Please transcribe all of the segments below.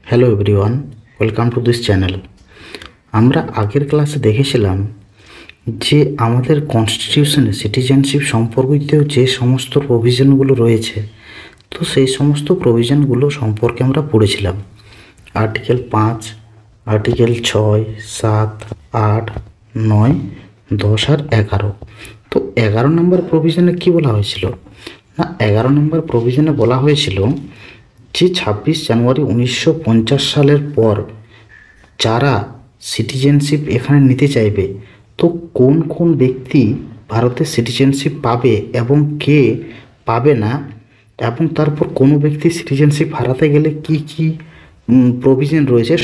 Hello everyone, welcome to this channel. আমরা আগের ক্লাসে দেখেছিলাম যে আমাদের কনস্টিটিউশনে সিটিজেনশিপ সম্পর্কিত যে সমস্ত প্রভিশনগুলো রয়েছে, তো সেই সমস্ত প্রভিশনগুলো সম্পর্কে আমরা পড়েছিলাম। আর্টিকেল 5, আর্টিকেল 6, 7, 8, 9, 10 আর 11। তো 11 নম্বর প্রভিশনে কী বলা হয়েছিল না, 11 নম্বর প্রভিশনে বলা হয়েছিল যে 26 জানুয়ারি 1950 সালের পর যারা সিটিজেনশিপ এখানে নিতে চাইবে, তো কোন কোন ব্যক্তি ভারতের সিটিজেনশিপ পাবে এবং কে পাবে না, এবং তারপর কোনো ব্যক্তি সিটিজেনশিপ হারাতে গেলে কি কি প্রভিশন রয়েছে,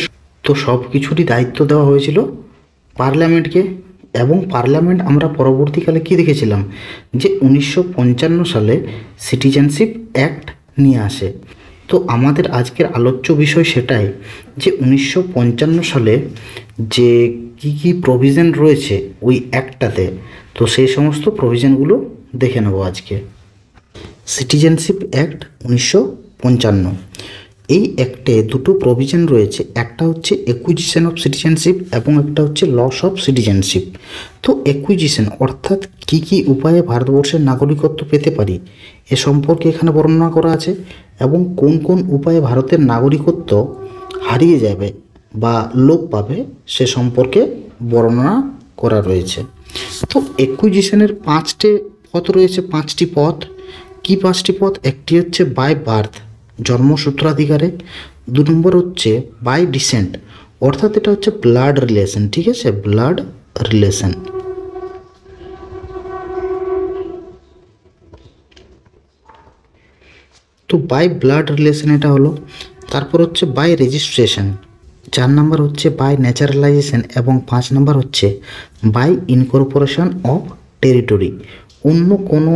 তো সব কিছুরই দায়িত্ব দেওয়া হয়েছিল পার্লামেন্টকে। এবং পার্লামেন্ট আমরা পরবর্তীকালে কি দেখেছিলাম যে 1955 সালে সিটিজেনশিপ অ্যাক্ট নিয়ে আসে। তো আমাদের আজকের আলোচ্য বিষয় সেটাই যে 1955 সালে যে কি কি প্রভিশন রয়েছে ওই অ্যাক্টটাতে, তো সেই সমস্ত প্রভিশনগুলো দেখে নেব আজকে। সিটিজেনশিপ অ্যাক্ট 1955, এই অ্যাক্টে দুটো প্রভিশন রয়েছে, একটা হচ্ছে অ্যাকুইজিশন অফ সিটিজেনশিপ এবং একটা হচ্ছে লস অফ সিটিজেনশিপ। তো অ্যাকুইজিশন অর্থাৎ কী কী উপায়ে ভারতবর্ষের নাগরিকত্ব পেতে পারি এ সম্পর্কে এখানে বর্ণনা করা আছে, এবং কোন কোন উপায়ে ভারতের নাগরিকত্ব হারিয়ে যাবে বা লোপ পাবে সে সম্পর্কে বর্ণনা করা রয়েছে। তো অ্যাকুইজিশনের পথ রয়েছে, 5টি পথ। কি 5টি পথ? একটি হচ্ছে বাই বার্থ, জন্মসূত্রাধিকারে। 2 নম্বর হচ্ছে বাই ডিসেন্ট, অর্থাৎ এটা হচ্ছে ব্লাড রিলেশন, ঠিক আছে, ব্লাড রিলেশন। তো বাই ব্লাড রিলেশন এটা হলো। তারপর হচ্ছে বাই রেজিস্ট্রেশন, 4 নম্বর হচ্ছে বাই ন্যাচারালাইজেশন, এবং 5 নম্বর হচ্ছে বাই ইনকর্পোরেশন অফ টেরিটরি। অন্য কোনো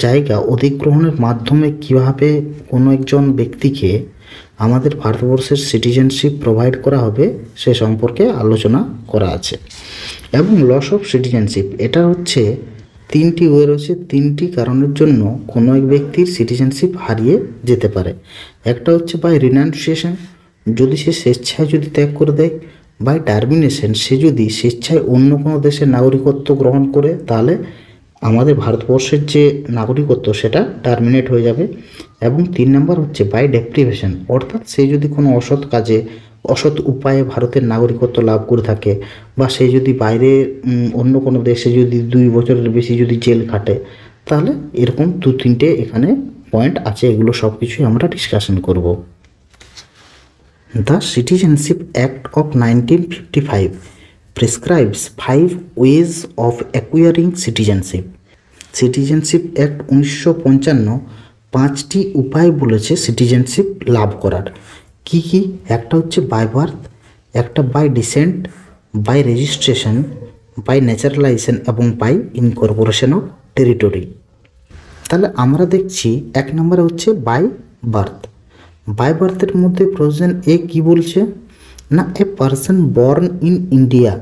জায়গা অধিগ্রহণের মাধ্যমে কীভাবে কোনো একজন ব্যক্তিকে আমাদের ভারতবর্ষের সিটিজেনশিপ প্রোভাইড করা হবে সে সম্পর্কে আলোচনা করা আছে। এবং লস অফ সিটিজেনশিপ, এটা হচ্ছে 3টি ওয়ে রয়েছে, 3টি কারণের জন্য কোনো এক ব্যক্তির সিটিজেনশিপ হারিয়ে যেতে পারে। একটা হচ্ছে বাই রিনাউন্সিয়েশন, যদি সে স্বেচ্ছায় যদি ত্যাগ করে দেয়। বাই টার্মিনেশন, সে যদি স্বেচ্ছায় অন্য কোনো দেশের নাগরিকত্ব গ্রহণ করে তাহলে আমাদের ভারতবর্ষের যে নাগরিকত্ব সেটা টার্মিনেট হয়ে যাবে। এবং 3 নম্বর হচ্ছে বাই ডেপ্রিভেশন, অর্থাৎ সে যদি কোনো অসৎ কাজে অসৎ উপায়ে ভারতের নাগরিকত্ব লাভ করে থাকে, বা সে যদি বাইরে অন্য কোনো দেশে যদি 2 বছরের বেশি যদি জেল খাটে, তাহলে এরকম 2-3টে এখানে পয়েন্ট আছে, এগুলো সব কিছুই আমরা ডিসকাশন করব। The citizenship act of 1955 prescribes 5 ways of acquiring citizenship. Citizenship act 1955 5টি উপায় বলেছে সিটিজেনশিপ লাভ করার। কি কি? একটা হচ্ছে বাই বার্থ, একটা by descent, by registration, by naturalisation এবং বাই ইনকর্পোরেশন অফ টেরিটরি। তাহলে আমরা দেখছি 1 নম্বরে হচ্ছে বাই বার্থ। বাই বার্থের মধ্যে প্রভিশন এ কি বলছে না, এ person born in India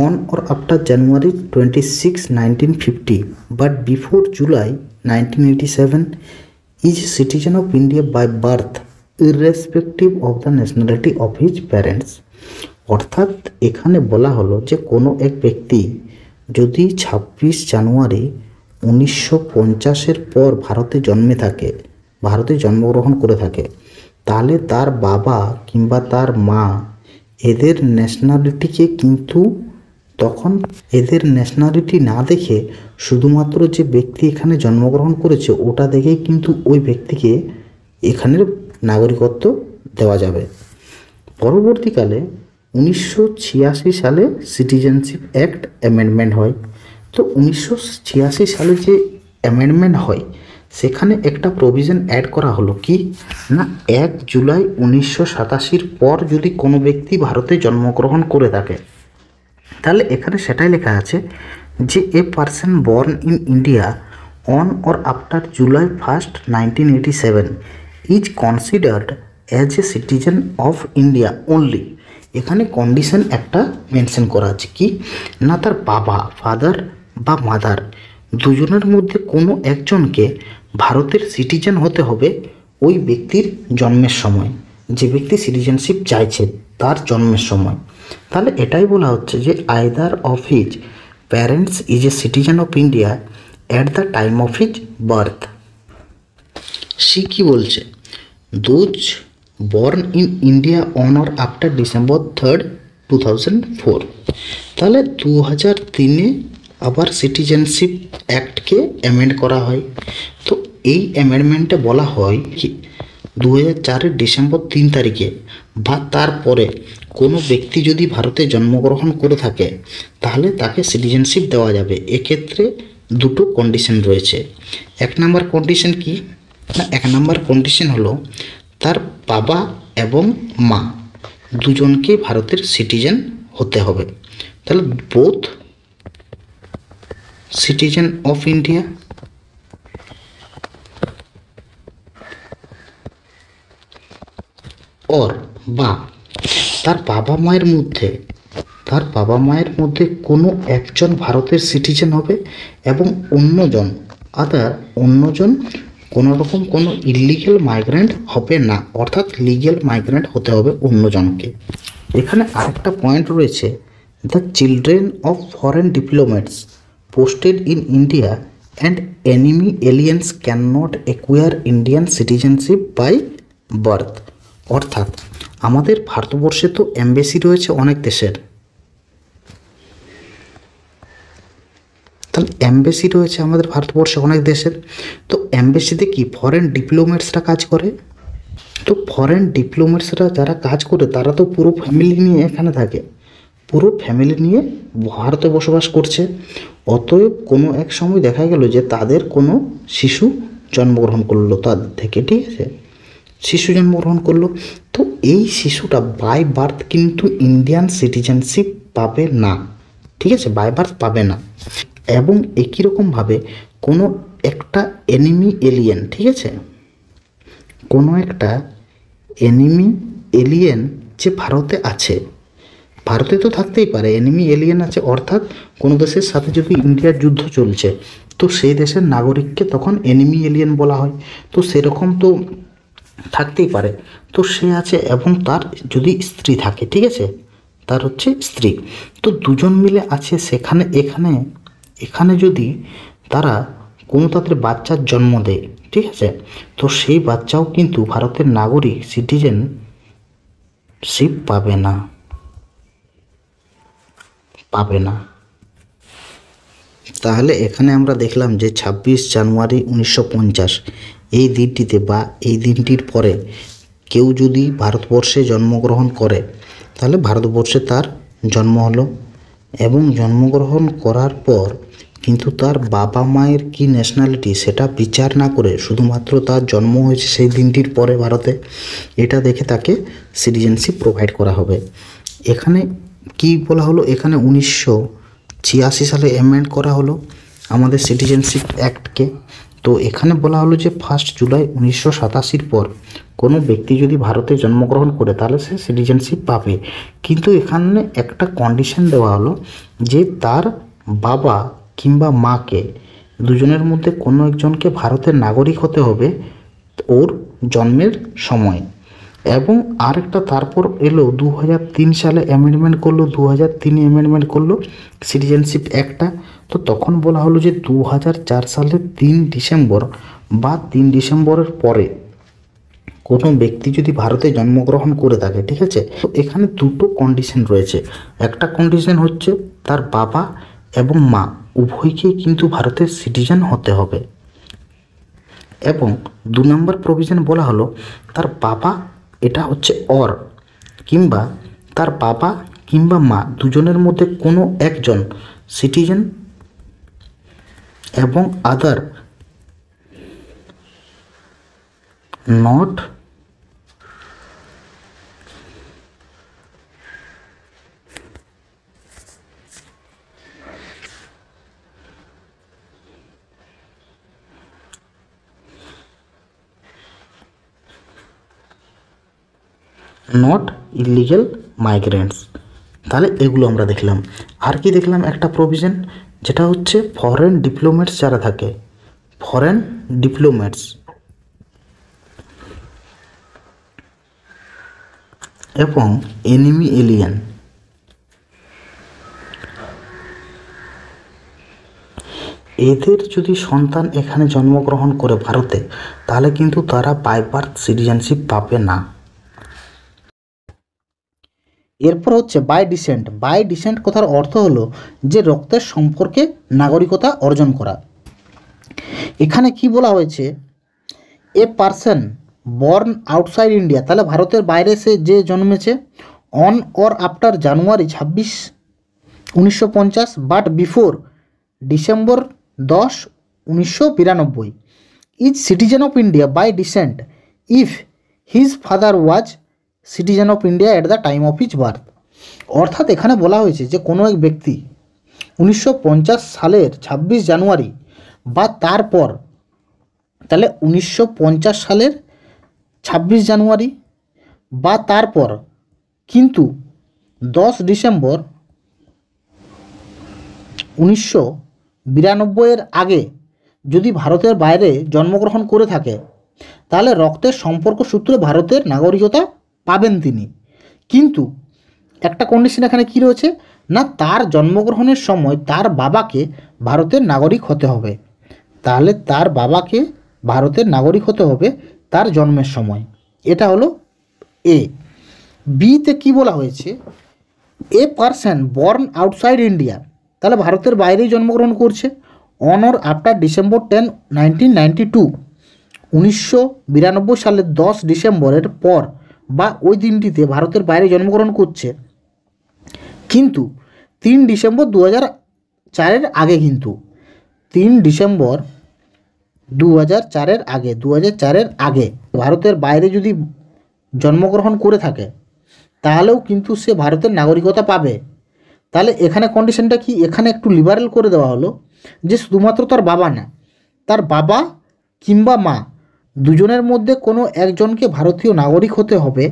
on or after January 26, 1950 but before July 1987 is a citizen of India by birth irrespective of the nationality of his parents। অর্থাৎ এখানে বলা হলো যে কোনো এক ব্যক্তি যদি 26 জানুয়ারি 1950-এর পর ভারতে জন্মে থাকে, ভারতে জন্মগ্রহণ করে থাকে, তাহলে তার বাবা কিংবা তার মা এদের ন্যাশনালিটিকে কিন্তু তখন এদের ন্যাশনালিটি না দেখে শুধুমাত্র যে ব্যক্তি এখানে জন্মগ্রহণ করেছে ওটা দেখেই কিন্তু ওই ব্যক্তিকে এখানের নাগরিকত্ব দেওয়া যাবে। পরবর্তীকালে 1986 সালে সিটিজেনশিপ অ্যাক্ট অ্যামেন্ডমেন্ট হয়। তো 1986 সালে যে অ্যামেন্ডমেন্ট হয় সেখানে একটা প্রভিশন অ্যাড করা হলো কি না, 1 জুলাই 1987 পর যদি কোনো ব্যক্তি ভারতে জন্মগ্রহণ করে থাকে, তাহলে এখানে সেটাই লেখা আছে যে এ person born in India on or after July 1, 1987 is considered as a citizen of India only. এখানে কন্ডিশন একটা মেনশন করা আছে কি না, তার বাবা ফাদার বা মাদার দুজনের মধ্যে কোনো একজনকে ভারতের সিটিজেন হতে হবে ওই ব্যক্তির জন্মের সময়। যে ব্যক্তি সিটিজেনশিপ চাইছে তার জন্মের সময়। তাহলে এটাই বলা হচ্ছে যে either of his parents is a citizen of India at the time of his birth. সে কি বলছে, those born in India on or after December 3, 2004। তাহলে 2003-এ আবার সিটিজেনশিপ অ্যাক্টকে অ্যামেন্ড করা হয়। তো এই অ্যামেন্ডমেন্টে বলা হয় কি 2004-এর ডিসেম্বর 3 তারিখে বা তারপরে কোনো ব্যক্তি যদি ভারতে জন্মগ্রহণ করে থাকে তাহলে তাকে সিটিজেনশিপ দেওয়া যাবে। এক্ষেত্রে দুটো কন্ডিশন রয়েছে। এক নম্বর কন্ডিশন কি না, এক নম্বর কন্ডিশন হলো তার বাবা এবং মা দুজনকে ভারতের সিটিজেন হতে হবে। তাহলে both citizen of India or বা তার বাবা মায়ের মধ্যে কোনো একজন ভারতের সিটিজেন হবে এবং অন্যজন কোনো রকম কোনো ইলিগ্যাল মাইগ্রেন্ট হবে না, অর্থাৎ লিগ্যাল মাইগ্রেন্ট হতে হবে অন্যজনকে। এখানে আরেকটা পয়েন্ট রয়েছে, the children of foreign diplomats posted in India and enemy aliens can not acquire Indian citizenship by birth. অর্থাৎ আমাদের ভারতবর্ষে তো এমবেসি রয়েছে অনেক দেশের, তাহলে এমবেসি রয়েছে আমাদের ভারতবর্ষে অনেক দেশের। তো এমবেসিতে কি ফরেন ডিপ্লোম্যাটসরা কাজ করে। তো ফরেন ডিপ্লোম্যাটসরা যারা কাজ করে তারা তো পুরো ফ্যামিলি নিয়ে এখানে থাকে, পুরো ফ্যামিলি নিয়ে ভারতে বসবাস করছে। অতএব কোনো এক সময় দেখা গেল যে তাদের কোনো শিশু জন্মগ্রহণ করলো তাদের থেকে, ঠিক আছে, শিশু জন্মগ্রহণ করলো। তো এই শিশুটা বাই বার্থ কিন্তু ইন্ডিয়ান সিটিজেনশিপ পাবে না, ঠিক আছে, বাই বার্থ পাবে না। এবং একই রকমভাবে কোনো একটা এনিমি এলিয়েন, ঠিক আছে, কোনো একটা এনিমি এলিয়েন যে ভারতে আছে, ভারতে তো থাকতেই পারে, এনিমি এলিয়েন আছে, অর্থাৎ কোনো দেশের সাথে যদি ইন্ডিয়ার যুদ্ধ চলছে তো সেই দেশের নাগরিককে তখন এনিমি এলিয়েন বলা হয়। তো সেরকম তো থাকতেই পারে। তো সে আছে এবং তার যদি স্ত্রী থাকে, ঠিক আছে, তার হচ্ছে স্ত্রী, তো দুজন মিলে আছে সেখানে। এখানে যদি তারা কোনো তাদের বাচ্চার জন্ম দেয়, ঠিক আছে, তো সেই বাচ্চাও কিন্তু ভারতের নাগরিক সিটিজেনশিপ পাবে না। তাহলে এখানে আমরা দেখলাম যে 26 জানুয়ারি 1950 এই দিনটিতে বা এই দিনটির পরে কেউ যদি ভারতবর্ষে জন্মগ্রহণ করে তাহলে ভারতবর্ষে তার জন্ম হলো, এবং জন্মগ্রহণ করার পর কিন্তু তার বাবা মায়ের কি ন্যাশনালিটি সেটা বিচার না করে শুধুমাত্র তার জন্ম হয়েছে সেই দিনটির পরে ভারতে, এটা দেখে তাকে সিটিজেনশিপ প্রোভাইড করা হবে। এখানে কি বলা হলো, এখানে 1986 সালে অ্যামেন্ড করা হলো আমাদের সিটিজেনশিপ অ্যাক্টকে। তো এখানে বলা হলো যে 1 জুলাই 1987 পর কোনো ব্যক্তি যদি ভারতে জন্মগ্রহণ করে তাহলে সে সিটিজেনশিপ পাবে। কিন্তু এখানে একটা কন্ডিশন দেওয়া হলো যে তার বাবা কিংবা মাকে দুজনের মধ্যে কোনো একজনকে ভারতের নাগরিক হতে হবে ওর জন্মের সময়। এবং আরেকটা তারপর এলো 2003 সালে অ্যামেন্ডমেন্ট করলো, 2003-এ অ্যামেন্ডমেন্ট করলো সিটিজেনশিপ অ্যাক্টটা। তো তখন বলা হলো যে 2004 সালের 3 ডিসেম্বর বা 3 ডিসেম্বরের পরে কোনো ব্যক্তি যদি ভারতে জন্মগ্রহণ করে থাকে, ঠিক আছে, তো এখানে দুটো কন্ডিশন রয়েছে। একটা কন্ডিশন হচ্ছে তার বাবা এবং মা উভয়কেই কিন্তু ভারতের সিটিজেন হতে হবে, এবং 2 নম্বর প্রভিশন বলা হলো তার বাবা, এটা হচ্ছে কিংবা তার বাবা কিংবা মা দুজনের মধ্যে কোনো একজন সিটিজেন এবং আদার নট ইলিগাল মাইগ্রেন্টস। তাহলে এগুলো আমরা দেখলাম। আর কি দেখলাম, একটা প্রভিশন যেটা হচ্ছে ফরেন ডিপ্লোম্যাটস যারা থাকে, ফরেন ডিপ্লোম্যাটস এবং এনিমি এলিয়েন। এদের যদি সন্তান এখানে জন্মগ্রহণ করে ভারতে, তাহলে কিন্তু তারা বাই বার্থ সিটিজেনশিপ পাবে না। এরপর হচ্ছে বাই ডিসেন্ট। বাই ডিসেন্ট কথার অর্থ হলো যে রক্তের সম্পর্কে নাগরিকতা অর্জন করা। এখানে কি বলা হয়েছে, a person born outside India, তাহলে ভারতের বাইরে সে যে জন্মেছে, on or after January 26, 1950 but before December 10, 1992 is citizen of India by descent if his father was citizen of India at the time of his birth. অর্থাৎ এখানে বলা হয়েছে যে কোনো এক ব্যক্তি 1950 সালের 26 জানুয়ারি বা তারপর, তাহলে 1950 সালের 26 জানুয়ারি বা তারপর, কিন্তু 10 ডিসেম্বর 1992 আগে যদি ভারতের বাইরে জন্মগ্রহণ করে থাকে, তাহলে রক্তের সম্পর্ক সূত্রে ভারতের নাগরিকতা পাবেন তিনি। কিন্তু একটা কন্ডিশন এখানে কী রয়েছে না, তার জন্মগ্রহণের সময় তার বাবাকে ভারতের নাগরিক হতে হবে। তাহলে তার বাবাকে ভারতের নাগরিক হতে হবে তার জন্মের সময়। এটা হলো এ। বিতে কি বলা হয়েছে, a person born outside India, তাহলে ভারতের বাইরেই জন্মগ্রহণ করছে, অন অর আফটার ডিসেম্বর 10, 1992, 1992 সালের 10 ডিসেম্বরের পর বা ওই দিনটিতে ভারতের বাইরে জন্মগ্রহণ করছে, কিন্তু 3 ডিসেম্বর 2004 আগে, কিন্তু 3 ডিসেম্বর 2004 আগে, 2004 আগে ভারতের বাইরে যদি জন্মগ্রহণ করে থাকে, তাহলেও কিন্তু সে ভারতের নাগরিকতা পাবে। তাহলে এখানে কন্ডিশনটা কি, এখানে একটু লিবারেল করে দেওয়া হলো যে শুধুমাত্র তার বাবা না, তার বাবা কিংবা মা দুজনের মধ্যে কোনো একজনকে ভারতীয় নাগরিক হতে হবে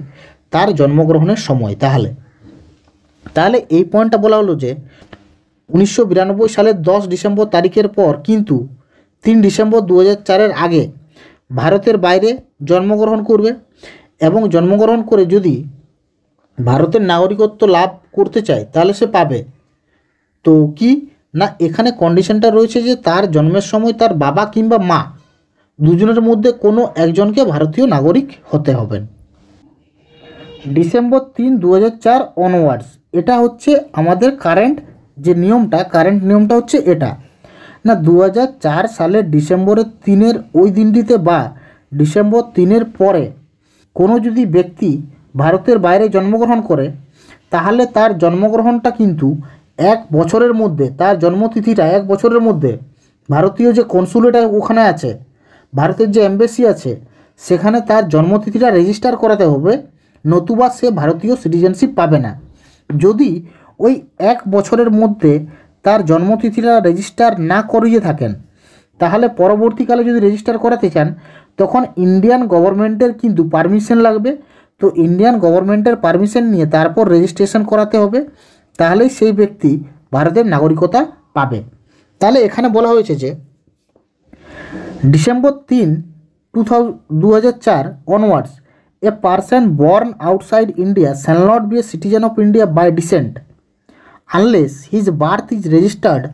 তার জন্মগ্রহণের সময়। তাহলে এই পয়েন্টটা বলা হলো যে 1992 সালের 10 ডিসেম্বর তারিখের পর, কিন্তু 3 ডিসেম্বর 2004 আগে ভারতের বাইরে জন্মগ্রহণ করবে এবং জন্মগ্রহণ করে যদি ভারতের নাগরিকত্ব লাভ করতে চায় তাহলে সে পাবে। তো কি না, এখানে কন্ডিশনটা রয়েছে যে তার জন্মের সময় তার বাবা কিংবা মা দুজনের মধ্যে কোনো একজনকে ভারতীয় নাগরিক হতে হবেন। ডিসেম্বর 3, 2004 অনওয়ার্ডস, এটা হচ্ছে আমাদের কারেন্ট যে নিয়মটা, কারেন্ট নিয়মটা হচ্ছে এটা না, 2004 সালের ডিসেম্বরের 3 ওই দিনটিতে বা ডিসেম্বর 3 পরে কোনো যদি ব্যক্তি ভারতের বাইরে জন্মগ্রহণ করে, তাহলে তার জন্মগ্রহণটা কিন্তু 1 বছরের মধ্যে, তার জন্মতিথিটা 1 বছরের মধ্যে ভারতীয় যে কনসুলেট ওখানে আছে, ভারতের যে এম্বাসি আছে, সেখানে তার জন্মতিথিটা রেজিস্টার করাতে হবে, নতুবা সে ভারতীয় সিটিজেনশিপ পাবে না। যদি ওই 1 বছরের মধ্যে তার জন্মতিথিটা রেজিস্টার না করিয়ে থাকেন, তাহলে পরবর্তীকালে যদি রেজিস্টার করাতে চান তখন ইন্ডিয়ান গভর্নমেন্টের কিন্তু পারমিশন লাগবে। তো ইন্ডিয়ান গভর্নমেন্টের পারমিশন নিয়ে তারপর রেজিস্ট্রেশন করাতে হবে, তাহলেই সেই ব্যক্তি ভারতের নাগরিকতা পাবে। তাহলে এখানে বলা হয়েছে যে December 3, 2004 onwards a person born outside India shall not be a citizen of India by descent unless his birth is registered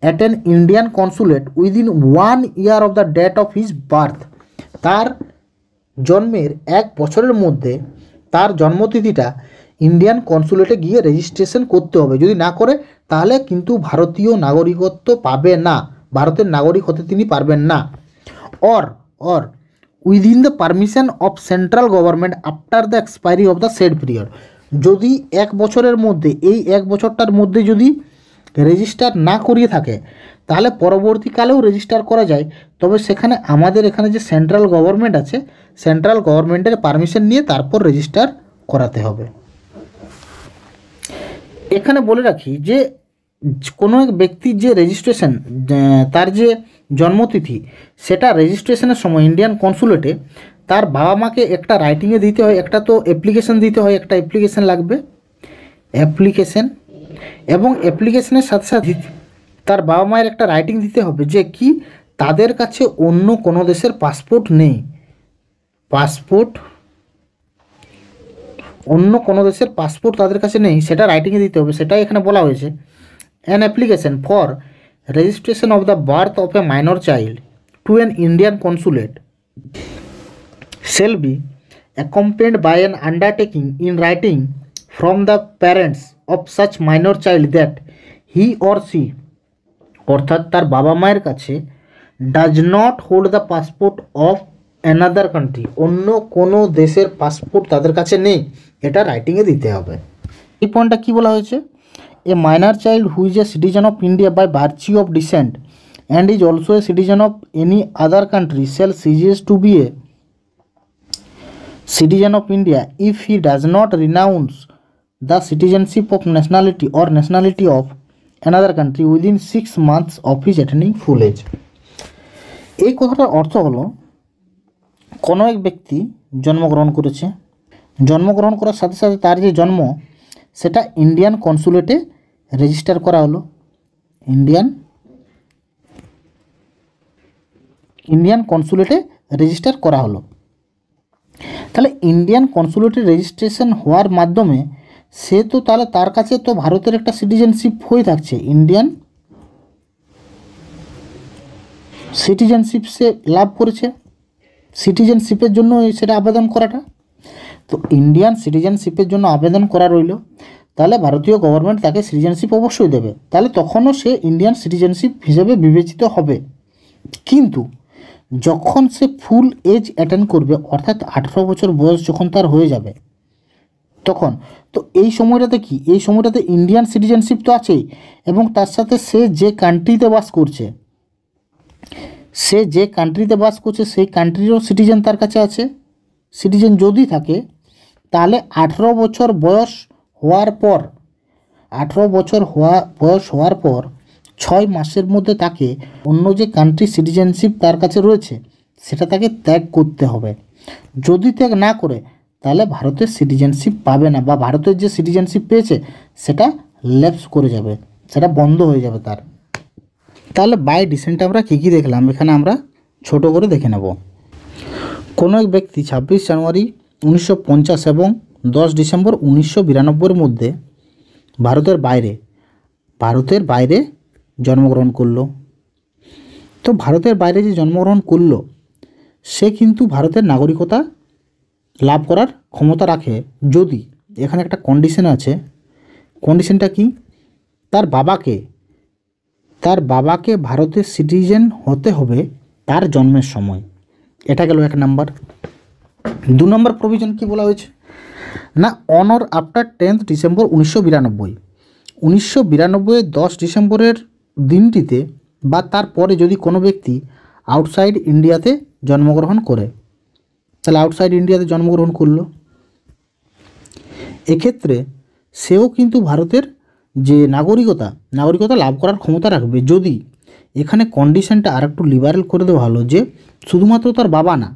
at an Indian consulate within 1 year of the date of his birth। তার জন্মের 1 বছরের মধ্যে তার জন্মতিথিটা Indian কনসুলেটে গিয়ে registration করতে হবে, যদি না করে তাহলে কিন্তু ভারতীয় নাগরিকত্ব পাবে না, ভারতের নাগরিক হতে তিনি পারবেন না। or within the permission of central government after the expiry of the said period, যদি 1 বছরের মধ্যে, এই 1 বছরটার মধ্যে যদি রেজিস্টার না করিয়ে থাকে তাহলে পরবর্তীকালেও রেজিস্টার করা যায়, তবে সেখানে আমাদের এখানে যে সেন্ট্রাল গভর্নমেন্ট আছে, সেন্ট্রাল গভর্নমেন্টের পারমিশন নিয়ে তারপর রেজিস্টার করাতে হবে। এখানে বলে রাখি যে কোনো এক ব্যক্তির যে রেজিস্ট্রেশন, তার যে জন্মতিথি, সেটা রেজিস্ট্রেশনের সময় ইন্ডিয়ান কনসুলেটে তার বাবা মাকে একটা রাইটিংয়ে দিতে হয়, একটা তো অ্যাপ্লিকেশন দিতে হয়, একটা অ্যাপ্লিকেশন লাগবে, অ্যাপ্লিকেশন, এবং অ্যাপ্লিকেশনের সাথে সাথে তার বাবা মায়ের একটা রাইটিং দিতে হবে যে কি তাদের কাছে অন্য কোনো দেশের পাসপোর্ট নেই, পাসপোর্ট অন্য কোনো দেশের পাসপোর্ট তাদের কাছে নেই, সেটা রাইটিংয়ে দিতে হবে, সেটাই এখানে বলা হয়েছে। An application for registration of the birth of a minor child to an Indian consulate shall be accompanied by an undertaking in writing from the parents of such minor child that he or she অর্থাৎ তার বাবা মায়ের কাছে does not hold the passport of another country, অন্য কোনো দেশের passport তাদের কাছে নেই, এটা রাইটিংয়ে দিতে হবে। এই পয়েন্টটা কী বলা হয়েছে, a minor child who is a citizen of India by virtue of descent and is also a citizen of any other country shall cease to be a citizen of India if he does not renounce the citizenship of nationality or nationality of another country within 6 months of his attaining full age। এই কথাটার অর্থ হলো কোনো এক ব্যক্তি জন্মগ্রহণ করেছে, জন্মগ্রহণ করার সাথে সাথে তার যে জন্ম সেটা ইন্ডিয়ান কনসুলেটে রেজিস্টার করা হলো, ইন্ডিয়ান কনসুলেটে রেজিস্টার করা হলো। তাহলে ইন্ডিয়ান কনসুলেটে রেজিস্ট্রেশন হওয়ার মাধ্যমে সে তো তাহলে তার কাছে তো ভারতের একটা সিটিজেনশিপ হয়ে থাকছে, ইন্ডিয়ান সিটিজেনশিপ সে লাভ করেছে, সিটিজেনশিপের জন্য সেটা আবেদন করাটা, তো ইন্ডিয়ান সিটিজেনশিপের জন্য আবেদন করা রইল, তাহলে ভারতীয় গভর্নমেন্ট তাকে সিটিজেনশিপ অবশ্যই দেবে, তাহলে তখনও সে ইন্ডিয়ান সিটিজেনশিপ হিসেবে বিবেচিত হবে। কিন্তু যখন সে ফুল এজ অ্যাটেন্ড করবে, অর্থাৎ 18 বছর বয়স যখন তার হয়ে যাবে, তখন তো এই সময়টাতে কি, এই সময়টাতে ইন্ডিয়ান সিটিজেনশিপ তো আছেই, এবং তার সাথে সে যে কান্ট্রিতে বাস করছে, সেই কান্ট্রিরও সিটিজেন তার কাছে আছে। সিটিজেন যদি থাকে তাহলে 18 বছর বয়স হওয়ার পর 6 মাসের মধ্যে তাকে অন্য যে কান্ট্রি সিটিজেনশিপ তার কাছে রয়েছে সেটা তাকে ত্যাগ করতে হবে। যদি ত্যাগ না করে তাহলে ভারতের সিটিজেনশিপ পাবে না, বা ভারতের যে সিটিজেনশিপ পেয়েছে সেটা ল্যাপস করে যাবে, সেটা বন্ধ হয়ে যাবে তার। তাহলে বাই ডিসেন্ট আমরা কী কী দেখলাম, এখানে আমরা ছোট করে দেখে নেব। কোনো এক ব্যক্তি 26 জানুয়ারি 1950 এবং 10 ডিসেম্বর 1992 মধ্যে ভারতের বাইরে জন্মগ্রহণ করলো। তো ভারতের বাইরে যে জন্মগ্রহণ করলো সে কিন্তু ভারতের নাগরিকতা লাভ করার ক্ষমতা রাখে, যদি এখানে একটা কন্ডিশন আছে। কন্ডিশনটা কি, তার বাবাকে ভারতের সিটিজেন হতে হবে তার জন্মের সময়। এটা গেল 1 নাম্বার। 2 নম্বর প্রভিশন কি বলা হয়েছে না, অন অর আফটার 10 ডিসেম্বর 1992, 10 ডিসেম্বরের দিনটিতে বা তারপরে যদি কোনো ব্যক্তি আউটসাইড ইন্ডিয়াতে জন্মগ্রহণ করে, তাহলে আউটসাইড ইন্ডিয়াতে জন্মগ্রহণ করলো, এক্ষেত্রে সেও কিন্তু ভারতের যে নাগরিকতা লাভ করার ক্ষমতা রাখবে। যদি এখানে কন্ডিশনটা আর একটু লিবারেল করে দেওয়া হলো যে শুধুমাত্র তার বাবা না,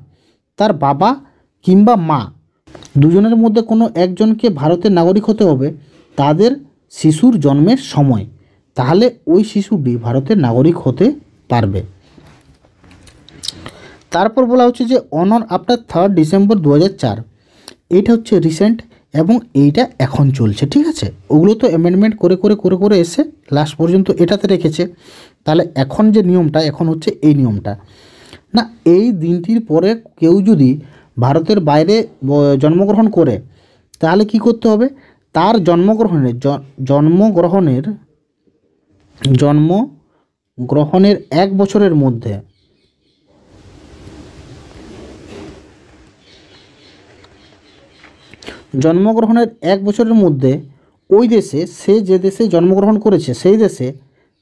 তার বাবা কিংবা মা দুজনের মধ্যে কোনো একজনকে ভারতের নাগরিক হতে হবে তাদের শিশুর জন্মের সময়, তাহলে ওই শিশুটি ভারতের নাগরিক হতে পারবে। তারপর বলা হচ্ছে যে অন অর আফটার 3 ডিসেম্বর 2004, এইটা হচ্ছে রিসেন্ট এবং এইটা এখন চলছে, ঠিক আছে। ওগুলো তো অ্যামেন্ডমেন্ট করে এসে লাস্ট পর্যন্ত এটাতে রেখেছে। তাহলে এখন যে নিয়মটা এখন হচ্ছে এই নিয়মটা না, এই দিনটির পরে কেউ যদি ভারতের বাইরে জন্মগ্রহণ করে তাহলে কি করতে হবে, তার জন্মগ্রহণের 1 বছরের মধ্যে ওই দেশে, সে যে দেশে জন্মগ্রহণ করেছে সেই দেশে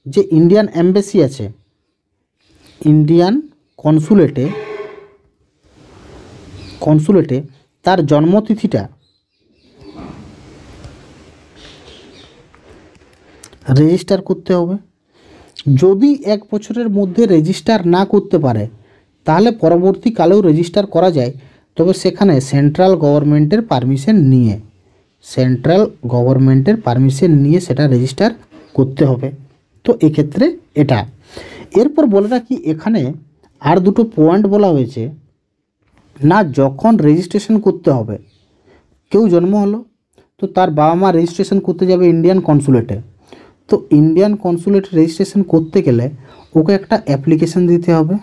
যে ইন্ডিয়ান এম্বাসি আছে, ইন্ডিয়ান কনসুলেটে তার জন্মতিথিটা রেজিস্টার করতে হবে। যদি 1 বছরের মধ্যে রেজিস্টার না করতে পারে তাহলে পরবর্তীকালেও রেজিস্টার করা যায়, তবে সেখানে সেন্ট্রাল গভর্নমেন্টের পারমিশন নিয়ে সেটা রেজিস্টার করতে হবে। তো এক্ষেত্রে এটা এরপর বলে রাখি, এখানে আর 2টো পয়েন্ট বলা হয়েছে না, যখন রেজিস্ট্রেশন করতে হবে কেউ জন্ম হলো, তো তার বাবা মা রেজিস্ট্রেশন করতে যাবে ইন্ডিয়ান কনসুলেটে। তো ইন্ডিয়ান কনসুলেটে রেজিস্ট্রেশন করতে গেলে ওকে একটা অ্যাপ্লিকেশন দিতে হবে,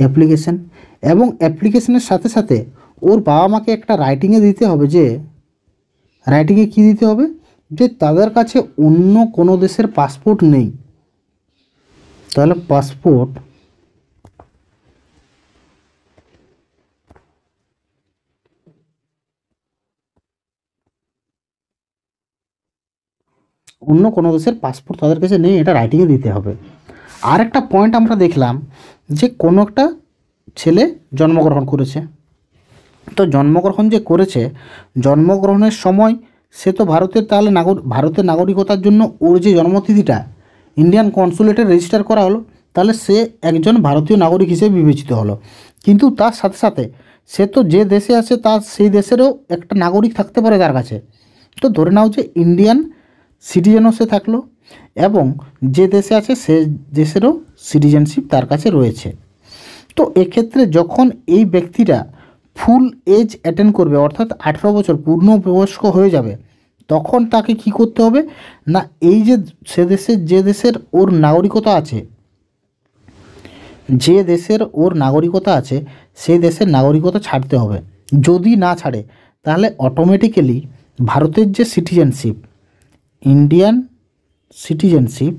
অ্যাপ্লিকেশন, এবং অ্যাপ্লিকেশনের সাথে সাথে ওর বাবা মাকে একটা রাইটিংয়ে দিতে হবে, যে রাইটিংয়ে কী দিতে হবে, যে তাদের কাছে অন্য কোনো দেশের পাসপোর্ট নেই। তাহলে পাসপোর্ট অন্য কোনো দেশের পাসপোর্ট তাদের কাছে নেই, এটা রাইটিংয়ে দিতে হবে। আর একটা পয়েন্ট আমরা দেখলাম যে কোনো একটা ছেলে জন্মগ্রহণ করেছে, তো জন্মগ্রহণ যে করেছে, জন্মগ্রহণের সময় সে তো ভারতের, তাহলে ভারতের নাগরিকতার জন্য ওর যে জন্মতিথিটা ইন্ডিয়ান কনসুলেটে রেজিস্টার করা হলো, তাহলে সে একজন ভারতীয় নাগরিক হিসেবে বিবেচিত হলো। কিন্তু তার সাথে সাথে সে তো যে দেশে আছে তার সেই দেশেরও একটা নাগরিক থাকতে পারে তার কাছে। তো ধরে নাও যে ইন্ডিয়ান সিটিজেনও সে থাকলো, এবং যে দেশে আছে সে দেশেরও সিটিজেনশিপ তার কাছে রয়েছে। তো এক্ষেত্রে যখন এই ব্যক্তিরা ফুল এজ অ্যাটেন্ড করবে, অর্থাৎ 18 বছর পূর্ণবয়স্ক হয়ে যাবে, তখন তাকে কি করতে হবে না, এই যে সে দেশের যে দেশের ওর নাগরিকতা আছে, যে দেশের ওর নাগরিকতা আছে সেই দেশের নাগরিকতা ছাড়তে হবে। যদি না ছাড়ে তাহলে অটোমেটিক্যালি ভারতের যে সিটিজেনশিপ, ইন্ডিয়ান সিটিজেনশিপ,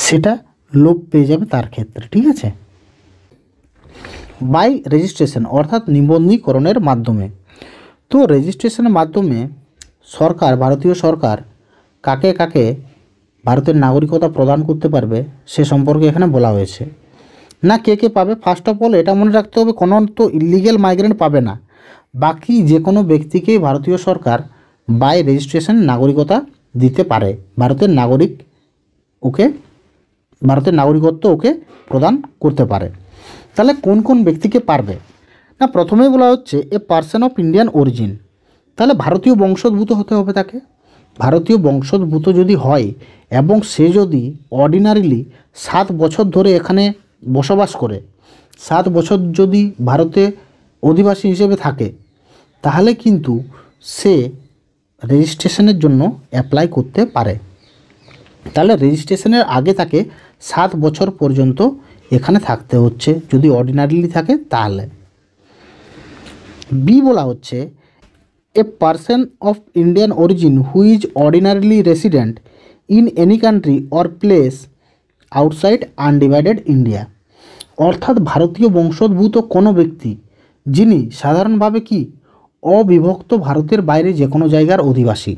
সেটা লোপ পেয়ে যাবে তার ক্ষেত্রে। ঠিক আছে, বাই রেজিস্ট্রেশন অর্থাৎ নিবন্ধীকরণের মাধ্যমে। তো রেজিস্ট্রেশনের মাধ্যমে সরকার, ভারতীয় সরকার কাকে কাকে ভারতের নাগরিকতা প্রদান করতে পারবে সে সম্পর্কে এখানে বলা হয়েছে। না কে কে পাবে, ফার্স্ট অফ অল এটা মনে রাখতে হবে, কোনো তো ইলিগ্যাল মাইগ্রেন্ট পাবে না, বাকি যে কোনো ব্যক্তিকেই ভারতীয় সরকার বাই রেজিস্ট্রেশন নাগরিকতা দিতে পারে, ভারতের নাগরিকত্ব ওকে প্রদান করতে পারে। তাহলে কোন কোন ব্যক্তিকে পারবে না, প্রথমেই বলা হচ্ছে a person of Indian origin, তাহলে ভারতীয় বংশোদ্ভূত হতে হবে তাকে। ভারতীয় বংশোদ্ভূত যদি হয় এবং সে যদি অর্ডিনারিলি 7 বছর ধরে এখানে বসবাস করে, 7 বছর যদি ভারতে অধিবাসী হিসেবে থাকে, তাহলে কিন্তু সে রেজিস্ট্রেশনের জন্য অ্যাপ্লাই করতে পারে। তাহলে রেজিস্ট্রেশনের আগে তাকে 7 বছর পর্যন্ত এখানে থাকতে হচ্ছে যদি অর্ডিনারিলি থাকে তাহলে। বি বলা হচ্ছে a person of Indian origin who is ordinarily resident in any country or place outside undivided India, অর্থাৎ ভারতীয় বংশোদ্ভূত কোনো ব্যক্তি যিনি সাধারণভাবে কি অবিভক্ত ভারতের বাইরে যে কোনো জায়গার অধিবাসী।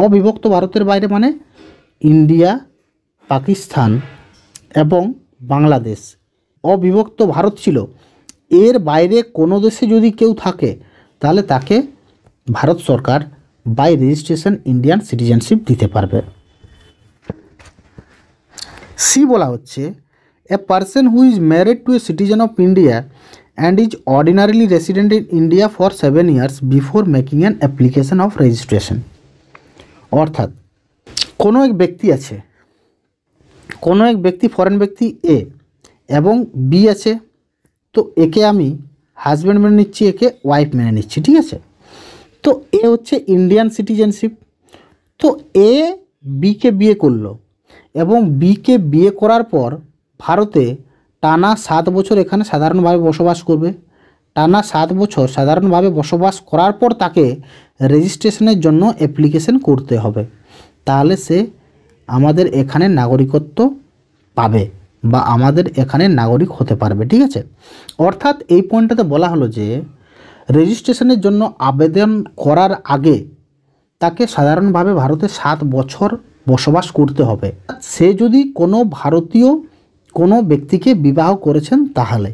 অবিভক্ত ভারতের বাইরে মানে ইন্ডিয়া, পাকিস্তান এবং বাংলাদেশ অবিভক্ত ভারত ছিল, এর বাইরে কোনো দেশে যদি কেউ থাকে তাহলে তাকে ভারত সরকার বাই রেজিস্ট্রেশন ইন্ডিয়ান সিটিজেনশিপ দিতে পারবে। সি বলা হচ্ছে a person who is married to A citizen of India and is ordinarily resident in India for 7 years before making an application of registration, অর্থাৎ কোনো এক ব্যক্তি আছে, কোনো এক ব্যক্তি ফরেন ব্যক্তি এ এবং বি আছে, তো একে আমি হাজব্যান্ড মেনে নিচ্ছি, একে ওয়াইফ মেনে নিচ্ছি। ঠিক আছে, তো এ হচ্ছে ইন্ডিয়ান সিটিজেনশিপ। তো এ বিকে বিয়ে করলো এবং বিকে বিয়ে করার পর ভারতে টানা 7 বছর এখানে সাধারণভাবে বসবাস করবে। টানা 7 বছর সাধারণভাবে বসবাস করার পর তাকে রেজিস্ট্রেশনের জন্য অ্যাপ্লিকেশন করতে হবে, তাহলে সে আমাদের এখানে নাগরিকত্ব পাবে বা আমাদের এখানে নাগরিক হতে পারবে। ঠিক আছে, অর্থাৎ এই পয়েন্টটাতে বলা হলো যে রেজিস্ট্রেশনের জন্য আবেদন করার আগে তাকে সাধারণভাবে ভারতে 7 বছর বসবাস করতে হবে। সে যদি কোনো ভারতীয় কোনো ব্যক্তিকে বিবাহ করেছেন তাহলে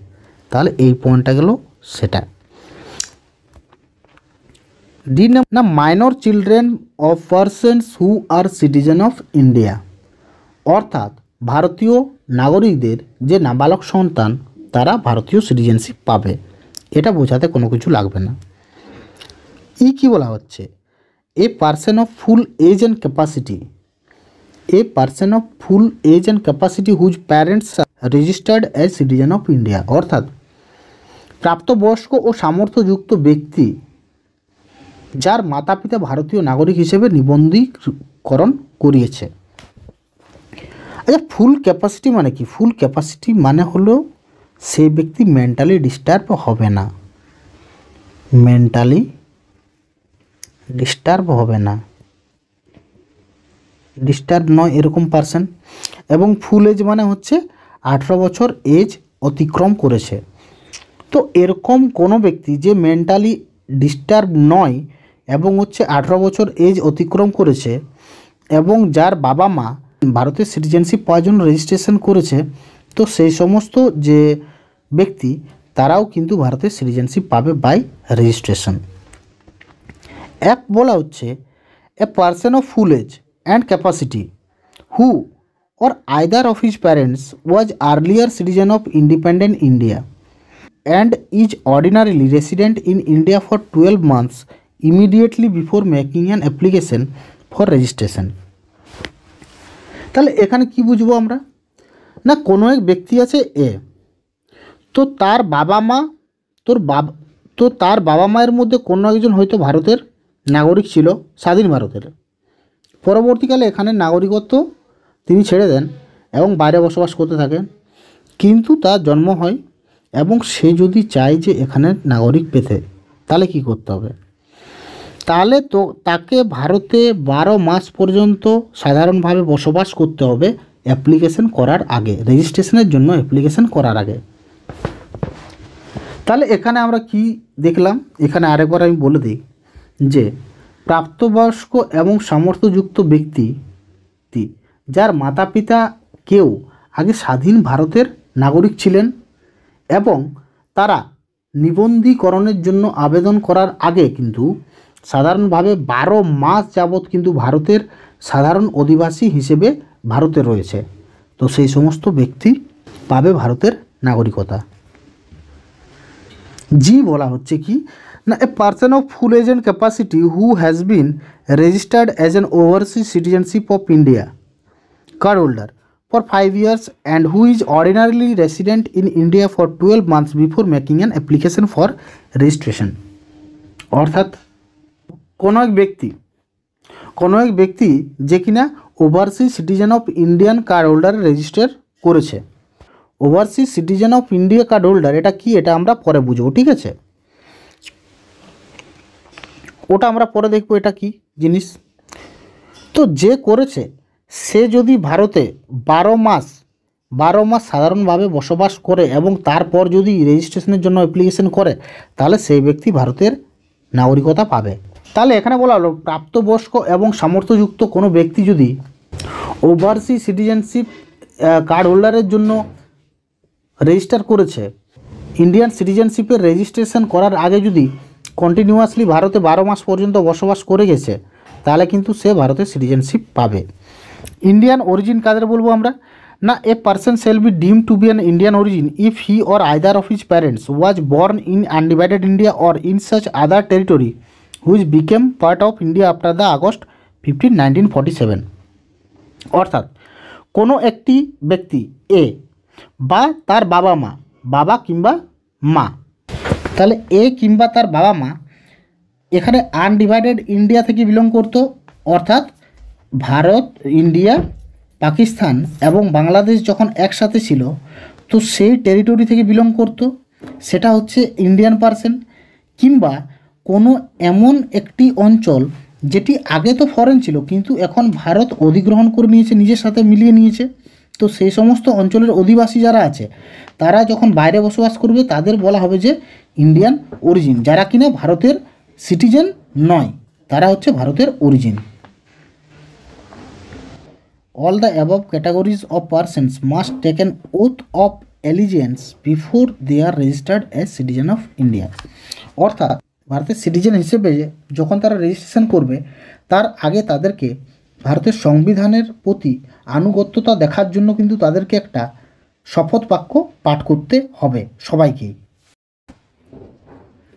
এই পয়েন্টটা গেল সেটা। ডি না minor children of persons who are citizen of India, অর্থাৎ ভারতীয় নাগরিকদের যে নাবালক সন্তান তারা ভারতীয় সিটিজেনশিপ পাবে, এটা বোঝাতে কোনো কিছু লাগবে না। কি বলা হচ্ছে a person of full age and capacity, a person of full age and capacity whose parents registered as citizen of India, অর্থাৎ প্রাপ্তবয়স্ক ও সামর্থ্যযুক্ত ব্যক্তি যার মাতা পিতা ভারতীয় নাগরিক হিসেবে নিবন্ধীকরণ করিয়েছে। আচ্ছা, ফুল ক্যাপাসিটি মানে কি? ফুল ক্যাপাসিটি মানে হলো সেই ব্যক্তি মেন্টালি ডিস্টার্ব হবে না, মেন্টালি ডিস্টার্ব হবে না, ডিস্টার্ব নয় এরকম পার্সন। এবং ফুল এজ মানে হচ্ছে 18 বছর এজ অতিক্রম করেছে। তো এরকম কোনো ব্যক্তি যে মেন্টালি ডিস্টার্ব নয় এবং হচ্ছে 18 বছর এজ অতিক্রম করেছে এবং যার বাবা মা ভারতের সিটিজেনশিপ পাওয়ার জন্য রেজিস্ট্রেশন করেছে, তো সেই সমস্ত যে ব্যক্তি তারাও কিন্তু ভারতের সিটিজেনশিপ পাবে বাই রেজিস্ট্রেশন। এক বলা হচ্ছে a person of full age and capacity who or either of his parents was earlier citizen of independent India and is ordinarily resident in India for 12 months immediately before making an application for registration। তাহলে এখানে কি বুঝবো আমরা? না, কোনো এক ব্যক্তি আছে এ, তো তার বাবা মা তার বাবা মায়ের মধ্যে কোনো একজন হয়তো ভারতের নাগরিক ছিল, স্বাধীন ভারতের। পরবর্তীকালে এখানে নাগরিকত্ব তিনি ছেড়ে দেন এবং বাইরে বসবাস করতে থাকেন, কিন্তু তার জন্ম হয় এবং সে যদি চায় যে এখানে নাগরিক পেতে, তাহলে কি করতে হবে? তাহলে তো তাকে ভারতে 12 মাস পর্যন্ত সাধারণভাবে বসবাস করতে হবে অ্যাপ্লিকেশন করার আগে, রেজিস্ট্রেশনের জন্য অ্যাপ্লিকেশন করার আগে। তাহলে এখানে আমরা কি দেখলাম? এখানে আরেকবার আমি বলে দিই যে প্রাপ্তবয়স্ক এবং সামর্থ্যযুক্ত ব্যক্তি যার মাতা পিতা কেউ আগে স্বাধীন ভারতের নাগরিক ছিলেন এবং তারা নিবন্ধীকরণের জন্য আবেদন করার আগে কিন্তু সাধারণভাবে 12 মাস যাবৎ কিন্তু ভারতের সাধারণ অধিবাসী হিসেবে ভারতে রয়েছে, তো সেই সমস্ত ব্যক্তি পাবে ভারতের নাগরিকতা। জি বলা হচ্ছে কি না, a person of full age and capacity who has been registered as an overseas citizenship of India card holder for 5 years and who is ordinarily resident in India for 12 months before making an application for registration। অর্থাৎ কোনো এক ব্যক্তি যে কিনা overseas citizen of Indian card holder register করেছে। Overseas citizen of India card holder এটা কি, এটা আমরা পরে বুঝবো, ঠিক আছে? ওটা আমরা পরে দেখবো এটা কি জিনিস। তো যে করেছে সে যদি ভারতে 12 মাস সাধারণভাবে বসবাস করে এবং তারপর যদি রেজিস্ট্রেশনের জন্য অ্যাপ্লিকেশন করে, তাহলে সেই ব্যক্তি ভারতের নাগরিকতা পাবে। তাহলে এখানে বলা হলো প্রাপ্তবয়স্ক এবং সামর্থ্যযুক্ত কোনো ব্যক্তি যদি ওভারসিজ সিটিজেনশিপ কার্ড হোল্ডারের জন্য রেজিস্টার করেছে, ইন্ডিয়ান সিটিজেনশিপের রেজিস্ট্রেশন করার আগে যদি কন্টিনিউয়াসলি ভারতে 12 মাস পর্যন্ত বসবাস করে গেছে, তাহলে কিন্তু সে ভারতের সিটিজেনশিপ পাবে। ইন্ডিয়ান অরিজিন কাদের বলবো আমরা? না, a person shall be deemed to be an Indian origin if he or either of his parents was born in undivided India or in such other territory which became part of India after the August 15, 1947। অর্থাৎ কোনো একটি ব্যক্তি এ বা তার বাবা কিংবা মা, তাহলে এ কিংবা তার বাবা মা এখানে আনডিভাইডেড ইন্ডিয়া থেকে বিলং করতো, অর্থাৎ ভারত, ইন্ডিয়া, পাকিস্তান এবং বাংলাদেশ যখন একসাথে ছিল, তো সেই টেরিটরি থেকে বিলং করতো, সেটা হচ্ছে ইন্ডিয়ান পার্সন। কিংবা কোনো এমন একটি অঞ্চল যেটি আগে তো ফরেন ছিল কিন্তু এখন ভারত অধিগ্রহণ করে নিয়েছে, নিজের সাথে মিলিয়ে নিয়েছে, তো সেই সমস্ত অঞ্চলের অধিবাসী যারা আছে তারা যখন বাইরে বসবাস করবে তাদের বলা হবে যে ইন্ডিয়ান অরিজিন। যারা কিনা ভারতের সিটিজেন নয়, তারা হচ্ছে ভারতের origin. All the above categories of persons must take an oath of allegiance before they are registered as citizen of India। অর্থাৎ ভারতের সিটিজেন হিসেবে যখন তারা রেজিস্ট্রেশন করবে তার আগে তাদেরকে ভারতের সংবিধানের প্রতি আনুগত্যতা দেখার জন্য কিন্তু তাদেরকে একটা শপথ বাক্য পাঠ করতে হবে সবাইকেই।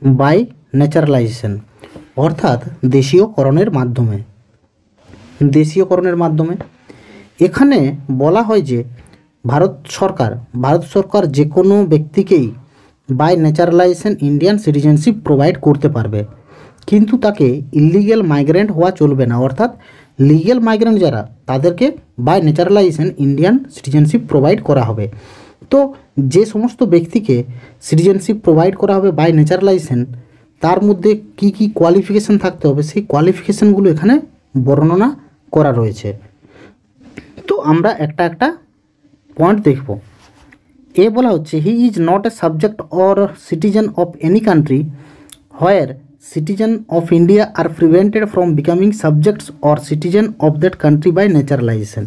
বাই ন্যাচারালাইজেশন অর্থাৎ দেশীয়করণের মাধ্যমে এখানে বলা হয় যে ভারত সরকার যে কোনো ব্যক্তিকেই by naturalisation Indian citizenship provide করতে পারবে, কিন্তু তাকে ইলিগেল মাইগ্রেন্ট হওয়া চলবে না। অর্থাৎ লিগেল মাইগ্রেন্ট যারা, তাদেরকে by naturalisation Indian citizenship provide করা হবে। তো যে সমস্ত ব্যক্তিকে সিটিজেনশিপ প্রোভাইড করা হবে বাই ন্যাচারালাইজেশন, তার মধ্যে কি কি কোয়ালিফিকেশান থাকতে হবে, সেই কোয়ালিফিকেশানগুলো এখানে বর্ণনা করা রয়েছে। তো আমরা একটা একটা পয়েন্ট দেখব। এ বলা হচ্ছে, he is not a subject or citizen of any country where citizen of India are prevented from becoming subjects or citizen of that country by naturalisation.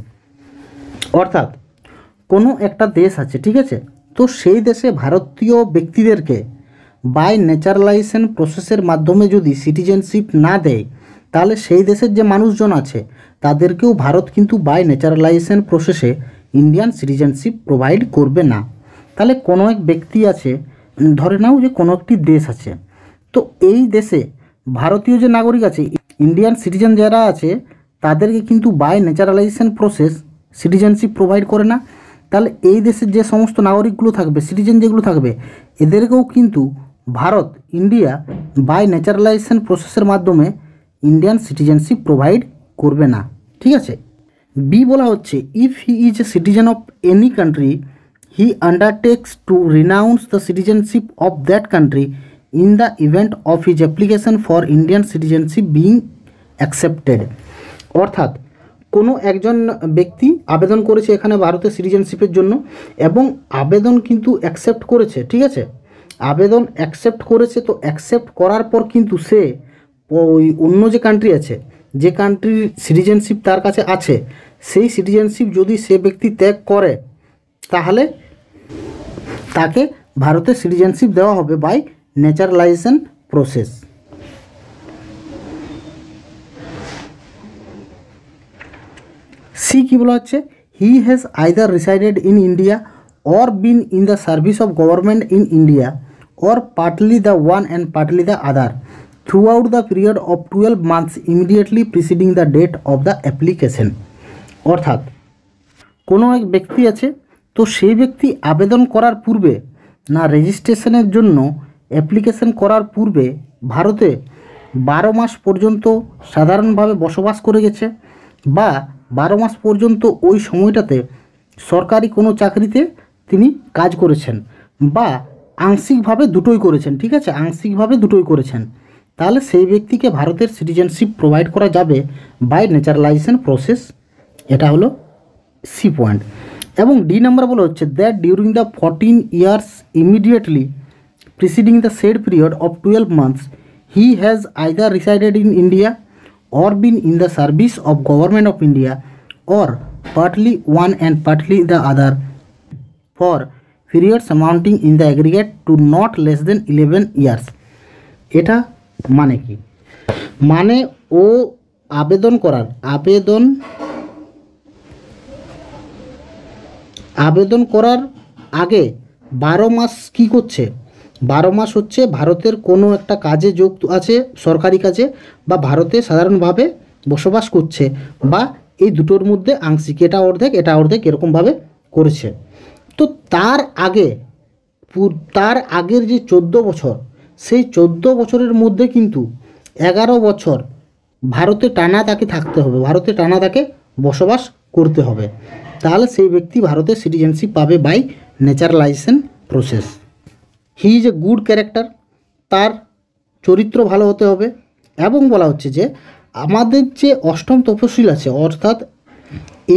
অর্থাৎ কোনো একটা দেশ আছে, ঠিক আছে, তো সেই দেশে ভারতীয় ব্যক্তিদেরকে বাই ন্যাচারালাইজেশন প্রসেসের মাধ্যমে যদি সিটিজেনশিপ না দেয়, তাহলে সেই দেশের যে মানুষজন আছে তাদেরকেও ভারত কিন্তু বাই ন্যাচারালাইজেশন প্রসেসে ইন্ডিয়ান সিটিজেনশিপ প্রোভাইড করবে না। তাহলে কোনো এক ব্যক্তি আছে, ধরে নাও যে কোনো একটি দেশ আছে, তো এই দেশে ভারতীয় যে নাগরিক আছে, ইন্ডিয়ান সিটিজেন যারা আছে, তাদেরকে কিন্তু by naturalisation process citizenship provide করে না। তাহলে এই দেশের যে সমস্ত নাগরিকগুলো থাকবে, সিটিজেন যেগুলো থাকবে, এদেরকেও কিন্তু ভারত, ইন্ডিয়া বাই ন্যাচারালাইজেশন প্রসেসের মাধ্যমে ইন্ডিয়ান সিটিজেনশিপ প্রোভাইড করবে না, ঠিক আছে। বি বলা হচ্ছে, if he is a citizen of any country he undertakes to renounce the citizenship of that country in the event of his application for Indian citizenship being accepted. অর্থাৎ কোনো একজন ব্যক্তি আবেদন করেছে এখানে ভারতের সিটিজেনশিপের জন্য, এবং আবেদন কিন্তু অ্যাকসেপ্ট করেছে, ঠিক আছে, আবেদন অ্যাকসেপ্ট করেছে। তো অ্যাকসেপ্ট করার পর কিন্তু সে ওই অন্য যে কান্ট্রি আছে, যে কান্ট্রির সিটিজেনশিপ তার কাছে আছে, সেই সিটিজেনশিপ যদি সে ব্যক্তি ত্যাগ করে, তাহলে তাকে ভারতের সিটিজেনশিপ দেওয়া হবে বাই ন্যাচারালাইজেশন প্রসেস। সি কী বলা হচ্ছে, he has either resided in India or been in the service of government in India or partly the one and partly the other throughout the period of 12 months immediately preceding the date of the application। অর্থাৎ কোনো এক ব্যক্তি আছে, তো সেই ব্যক্তি আবেদন করার পূর্বে না রেজিস্ট্রেশনের জন্য অ্যাপ্লিকেশন করার পূর্বে ভারতে 12 মাস পর্যন্ত সাধারণভাবে বসবাস করে গেছে, বা 12 মাস পর্যন্ত ওই সময়টাতে সরকারি কোনো চাকরিতে তিনি কাজ করেছেন, বা আংশিকভাবে দুটোই করেছেন, ঠিক আছে, আংশিকভাবে দুটোই করেছেন, তাহলে সেই ব্যক্তিকে ভারতের সিটিজেনশিপ প্রোভাইড করা যাবে বাই ন্যাচারালাইজেশন প্রসেস। এটা হলো সি পয়েন্ট। এবং ডি নাম্বার বলা হচ্ছে, that during the 14 years immediately preceding the said period of 12 months he has either resided in India or been in the service of government of India or partly one and partly the other for periods amounting in the aggregate to not less than 11 years। এটা মানে কি? মানে ও আবেদন করার আগে 12 মাস কি করছে, 12 মাস হচ্ছে ভারতের কোনো একটা কাজে যুক্ত আছে, সরকারি কাজে, বা ভারতে সাধারণভাবে বসবাস করছে, বা এই দুটোর মধ্যে আংশিক, এটা অর্ধেক এরকমভাবে করেছে। তো তার আগের যে 14 বছর, সেই 14 বছরের মধ্যে কিন্তু 11 বছর ভারতে টানা তাকে থাকতে হবে, ভারতে টানা তাকে বসবাস করতে হবে, তাহলে সেই ব্যক্তি ভারতের সিটিজেনশিপ পাবে by naturalisation process. He is a good character, তার চরিত্র ভালো হতে হবে। এবং বলা হচ্ছে যে আমাদের যে 8ম তফসিল আছে, অর্থাৎ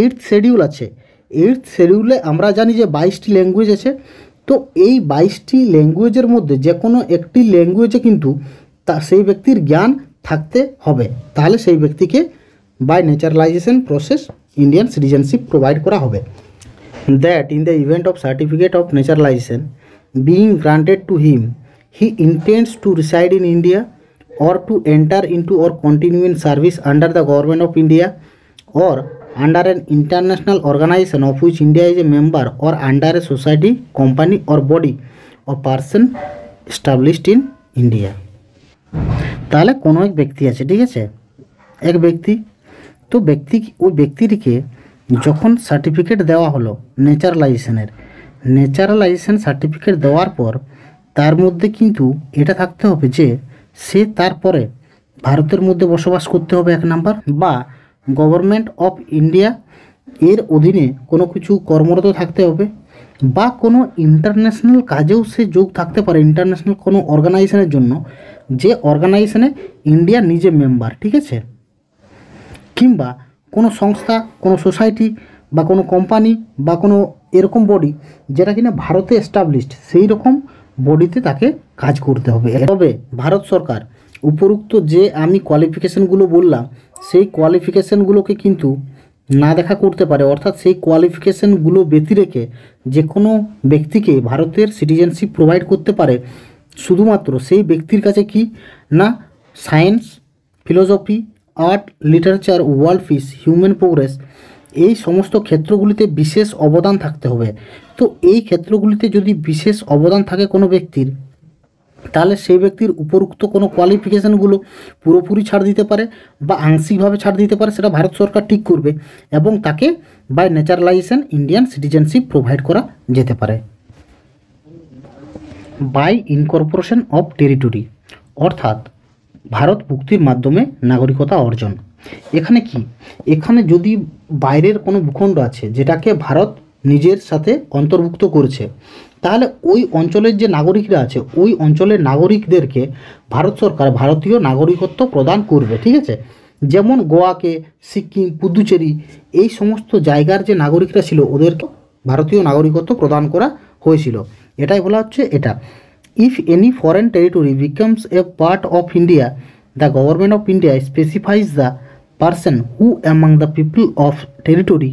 8th শিডিউল আছে, 8th শিডিউলে আমরা জানি যে 22টি ল্যাঙ্গুয়েজ আছে। তো এই 22টি ল্যাঙ্গুয়েজের মধ্যে যে কোনো একটি ল্যাঙ্গুয়েজে কিন্তু সেই ব্যক্তির জ্ঞান থাকতে হবে, তাহলে সেই ব্যক্তিকে by naturalisation process Indian citizenship provide করা হবে। That in the event of certificate of naturalisation being granted to him, he intends to reside in India or to enter into or continue in service under the government of India or under an international organization of which India is a member or under a society, company or body or person established in India। তাহলে কোনো এক ব্যক্তি আছে, ঠিক আছে, এক ব্যক্তি, তো ওই ব্যক্তিটিকে যখন সার্টিফিকেট দেওয়া হলো ন্যাচারালাইজেশন সার্টিফিকেট দেওয়ার পর তার মধ্যে কিন্তু এটা থাকতে হবে যে সে তারপরে ভারতের মধ্যে বসবাস করতে হবে 1 নাম্বার, বা গভর্নমেন্ট অফ ইন্ডিয়া এর অধীনে কোনো কিছু কর্মরত থাকতে হবে, বা কোনো ইন্টারন্যাশনাল কাজেও সে যোগ থাকতে পারে, ইন্টারন্যাশনাল কোনো অর্গানাইজেশনের জন্য যে অর্গানাইজেশনে ইন্ডিয়া নিজে মেম্বার, ঠিক আছে, কিংবা কোনো সংস্থা, কোনো সোসাইটি বা কোনো কোম্পানি বা কোনো এরকম বডি যেটা কিনা ভারতে এস্টাবলিশড, সেই রকম বডিতে তাকে কাজ করতে হবে। তবে ভারত সরকার উপরোক্ত যে আমি কোয়ালিফিকেশানগুলো বললাম সেই কোয়ালিফিকেশানগুলোকে কিন্তু না দেখা করতে পারে, অর্থাৎ সেই কোয়ালিফিকেশানগুলো ব্যতি রেখে যে কোনো ব্যক্তিকে ভারতের সিটিজেনশিপ প্রোভাইড করতে পারে শুধুমাত্র সেই ব্যক্তির কাছে কি না science, philosophy, art, literature, world piece, human progress, এই সমস্ত ক্ষেত্রগুলিতে বিশেষ অবদান থাকতে হবে। তো এই ক্ষেত্রগুলিতে যদি বিশেষ অবদান থাকে কোনো ব্যক্তির, তাহলে সেই ব্যক্তির উপরোক্ত কোনো কোয়ালিফিকেশানগুলো পুরোপুরি ছাড় দিতে পারে বা আংশিকভাবে ছাড় দিতে পারে, সেটা ভারত সরকার ঠিক করবে, এবং তাকে by naturalisation Indian citizenship provide করা যেতে পারে। বাই ইনকর্পোরেশন অফ টেরিটরি, অর্থাৎ ভারত মুক্তির মাধ্যমে নাগরিকতা অর্জন। এখানে কি, এখানে যদি বাইরের কোনো ভূখণ্ড আছে যেটাকে ভারত নিজের সাথে অন্তর্ভুক্ত করেছে, তাহলে ওই অঞ্চলের যে নাগরিকরা আছে ওই অঞ্চলের নাগরিকদেরকে ভারত সরকার ভারতীয় নাগরিকত্ব প্রদান করবে, ঠিক আছে। যেমন গোয়াকে, সিকিম, পুদুচেরি, এই সমস্ত জায়গার যে নাগরিকরা ছিল ওদেরকে ভারতীয় নাগরিকত্ব প্রদান করা হয়েছিল। এটাই বলা হচ্ছে এটা, if any foreign territory becomes a part of India, the government of India specifies the person who among the people of territory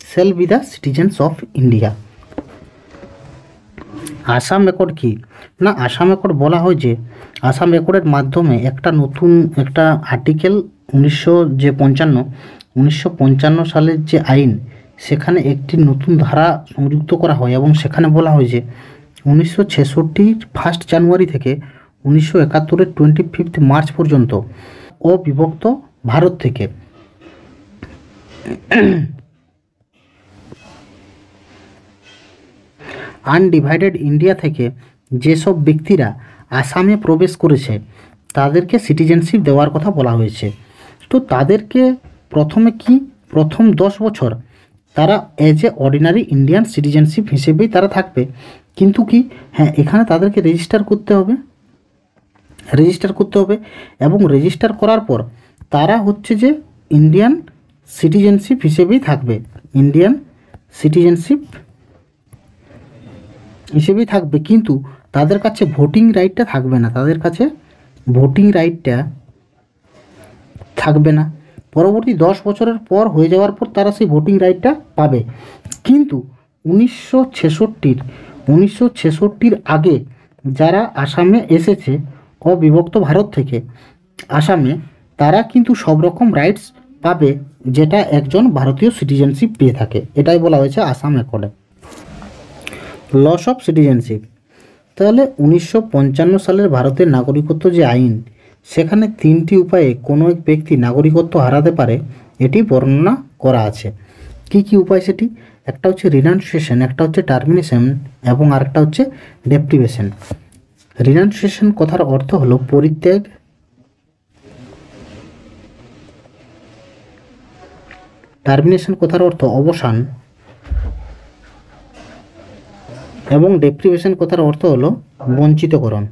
shall be the citizens of India. Assam accord কি না, আসাম অ্যাকর্ড বলা হয় যে আসাম অ্যাকর্ডের মাধ্যমে একটা নতুন একটা আর্টিকেল 1955 সালের যে আইন, সেখানে একটি নতুন ধারা সংযুক্ত করা হয় এবং সেখানে বলা হয় যে 1966 1 জানুয়ারি থেকে 1971 25 মার্চ পর্যন্ত অবিভক্ত ভারত থেকে আনডিভাইডেড ইন্ডিয়া থেকে যেসব ব্যক্তিরা আসামে প্রবেশ করেছে তাদেরকে সিটিজেনশিপ দেওয়ার কথা বলা হয়েছে। তো তাদেরকে প্রথমে কি প্রথম 10 বছর তারা as a ordinary Indian citizenship হিসেবেই তারা থাকবে, কিন্তু কি হ্যাঁ এখানে তাদেরকে রেজিস্টার করতে হবে এবং রেজিস্টার করার পর তারা হচ্ছে যে ইন্ডিয়ান সিটিজেনশিপ হিসেবেই থাকবে, ইন্ডিয়ান সিটিজেনশিপ হিসেবেই থাকবে, কিন্তু তাদের কাছে ভোটিং রাইটটা থাকবে না, তাদের কাছে ভোটিং রাইটটা থাকবে না। পরবর্তী 10 বছরের পর হয়ে যাওয়ার পর তারা সেই ভোটিং রাইটটা পাবে। কিন্তু 1966 আগে যারা আসামে এসেছে অবিভক্ত ভারত থেকে আসামে, তারা কিন্তু সব রকম রাইটস পাবে যেটা একজন ভারতীয় সিটিজেনশিপ পেয়ে থাকে। এটাই বলা হয়েছে আসাম অ্যাকর্ডে। লস অফ সিটিজেনশিপ, তাহলে 1955 সালের ভারতের নাগরিকত্ব যে আইন, সেখানে 3টি উপায়ে কোনো এক ব্যক্তি নাগরিকত্ব হারাতে পারে এটি বর্ণনা করা আছে। কি কি উপায় সেটি? একটা হচ্ছে রিনাউন্সিয়েশন, একটা হচ্ছে টার্মিনেশন এবং আরেকটা হচ্ছে ডেপ্রিভেশন। রিনাউন্সিয়েশন কথার অর্থ হলো পরিত্যাগ, টার্মিনেশন কথার অর্থ অবসান এবং ডেপ্রিভেশন কথার অর্থ হলো বঞ্চিতকরণ।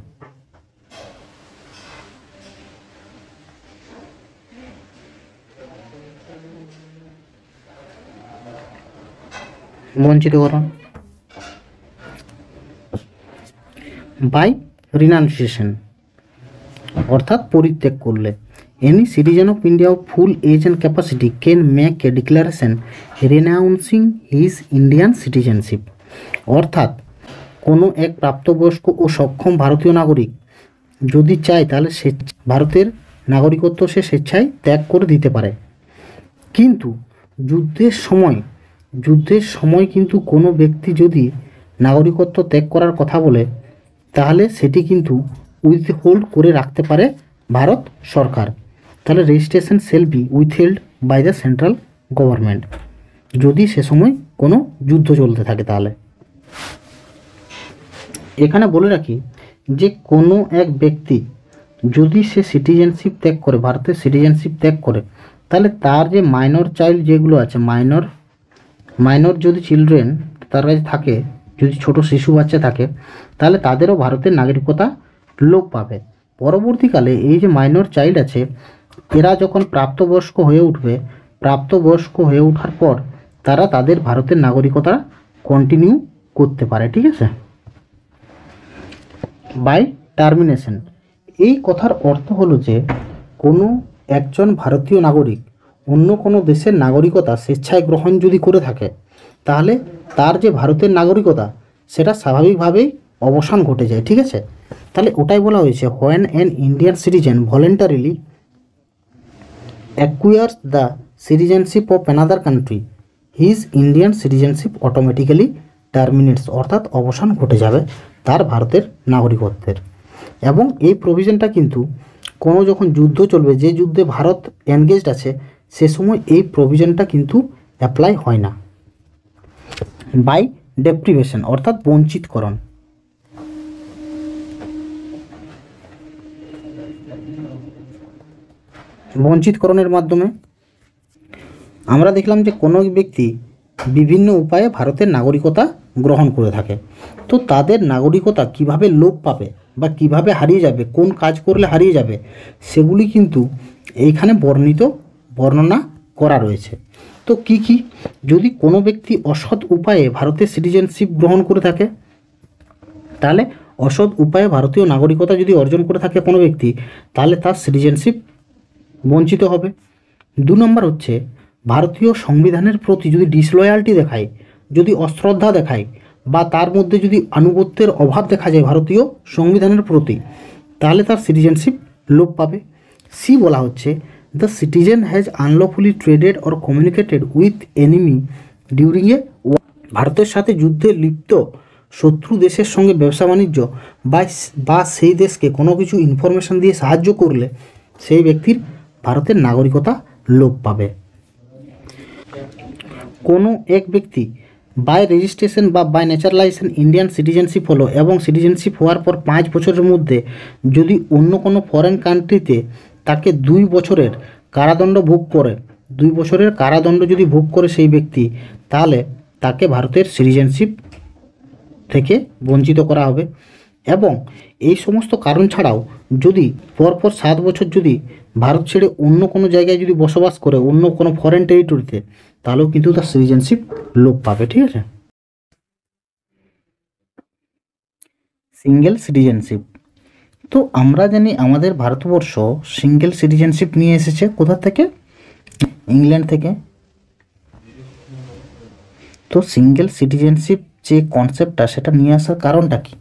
বাই রিনাউন্সিয়েশন অর্থাৎ পরিত্যাগ করলে, any citizen of India of full age and capacity can make a declaration renouncing his Indian citizenship. অর্থাৎ কোনো এক প্রাপ্তবয়স্ক ও সক্ষম ভারতীয় নাগরিক যদি চায় তাহলে সে ভারতের নাগরিকত্ব সে স্বেচ্ছায় ত্যাগ করে দিতে পারে। কিন্তু যুদ্ধের সময় কিন্তু কোনো ব্যক্তি যদি নাগরিকত্ব ত্যাগ করার কথা বলে তাহলে সেটি কিন্তু উইথহোল্ড করে রাখতে পারে ভারত সরকার। তাহলে registration shall be withheld by the central government, যদি সে সময় কোনো যুদ্ধ চলতে থাকে। তাহলে এখানে বলে রাখি যে কোনো এক ব্যক্তি যদি সে সিটিজেনশিপ ত্যাগ করে, ভারতের সিটিজেনশিপ ত্যাগ করে, তাহলে তার যে মাইনর চাইল্ড যেগুলো আছে, মাইনর যদি চিলড্রেন তার কাছে থাকে, যদি ছোট শিশু বাচ্চা থাকে, তাহলে তাদেরও ভারতের নাগরিকতা লোপ পাবে। পরবর্তীকালে এই যে মাইনর চাইল্ড আছে, এরা যখন প্রাপ্তবয়স্ক হয়ে উঠবে, প্রাপ্তবয়স্ক হয়ে ওঠার পর তারা তাদের ভারতের নাগরিকতা কন্টিনিউ করতে পারে। ঠিক আছে, বাই টার্মিনেশন। এই কথার অর্থ হলো যে কোনো একজন ভারতীয় নাগরিক অন্য কোনো দেশের নাগরিকতা স্বেচ্ছায় গ্রহণ যদি করে থাকে, তাহলে তার যে ভারতের নাগরিকতা সেটা স্বাভাবিকভাবেই অবসান ঘটে যায়। ঠিক আছে, তাহলে ওটাই বলা হয়েছে, when an Indian citizen voluntarily acquires the citizenship of another country, his Indian citizenship automatically terminates, অর্থাৎ অবসান ঘটে যাবে তার ভারতের নাগরিকত্বের। এবং এই প্রভিশনটা কিন্তু কোনো যখন যুদ্ধ চলবে, যে যুদ্ধে ভারত এনগেজড আছে, সে সময় এই প্রভিশনটা কিন্তু অ্যাপ্লাই হয় না। বাই ডেপ্রিভেশন, অর্থাৎ বঞ্চিতকরণ। বঞ্চিতকরণের মাধ্যমে আমরা দেখলাম যে কোনো ব্যক্তি বিভিন্ন উপায়ে ভারতের নাগরিকতা গ্রহণ করে থাকে, তো তাদের নাগরিকতা কিভাবে লোপ পাবে বা কিভাবে হারিয়ে যাবে, কোন কাজ করলে হারিয়ে যাবে, সেগুলি কিন্তু এইখানে বর্ণনা করা রয়েছে। তো কি কি, যদি কোনো ব্যক্তি অসৎ উপায়ে ভারতের সিটিজেনশিপ গ্রহণ করে থাকে, তাহলে অসৎ উপায়ে ভারতীয় নাগরিকতা যদি অর্জন করে থাকে কোনো ব্যক্তি, তাহলে তার সিটিজেনশিপ বঞ্চিত হবে। 2 নম্বর হচ্ছে ভারতীয় সংবিধানের প্রতি যদি ডিসলয়ালটি দেখায়, যদি অশ্রদ্ধা দেখায়, বা তার মধ্যে যদি আনুগত্যের অভাব দেখা যায় ভারতীয় সংবিধানের প্রতি, তাহলে তার সিটিজেনশিপ লোপ পাবে। সি বলা হচ্ছে, the citizen has unlawfully traded or communicated with enemy during a war, ভারতের সাথে যুদ্ধে লিপ্ত শত্রু দেশের সঙ্গে ব্যবসা বাণিজ্য বা সেই দেশকে কোনো কিছু ইনফরমেশন দিয়ে সাহায্য করলে সেই ব্যক্তির ভারতের নাগরিকতা লোপ পাবে। কোনো এক ব্যক্তি বাই রেজিস্ট্রেশন বা বাই ন্যাচারালাইজেশন ইন্ডিয়ান সিটিজেনশিপ হলো এবং সিটিজেনশিপ হওয়ার পর 5 বছরের মধ্যে যদি অন্য কোনো ফরেন কান্ট্রিতে তাকে 2 বছরের কারাদণ্ড ভোগ করে, 2 বছরের কারাদণ্ড যদি ভোগ করে সেই ব্যক্তি, তাহলে তাকে ভারতের সিটিজেনশিপ থেকে বঞ্চিত করা হবে। এবং এই সমস্ত কারণ ছাড়াও যদি পরপর 7 বছর যদি ভারত ছেড়ে অন্য কোনো জায়গায় যদি বসবাস করে, অন্য কোনো ফরেন টেরিটরিতে, তাহলেও কিন্তু তার সিটিজেনশিপ লোপ পাবে। ঠিক আছে, সিঙ্গেল সিটিজেনশিপ। তো আমরা জানি আমাদের ভারতবর্ষ সিঙ্গেল সিটিজেনশিপ নিয়ে এসেছে কোথা থেকে? ইংল্যান্ড থেকে। তো সিঙ্গেল সিটিজেনশিপ যে কনসেপ্টটা, সেটা নিয়ে আসার কারণটা কি?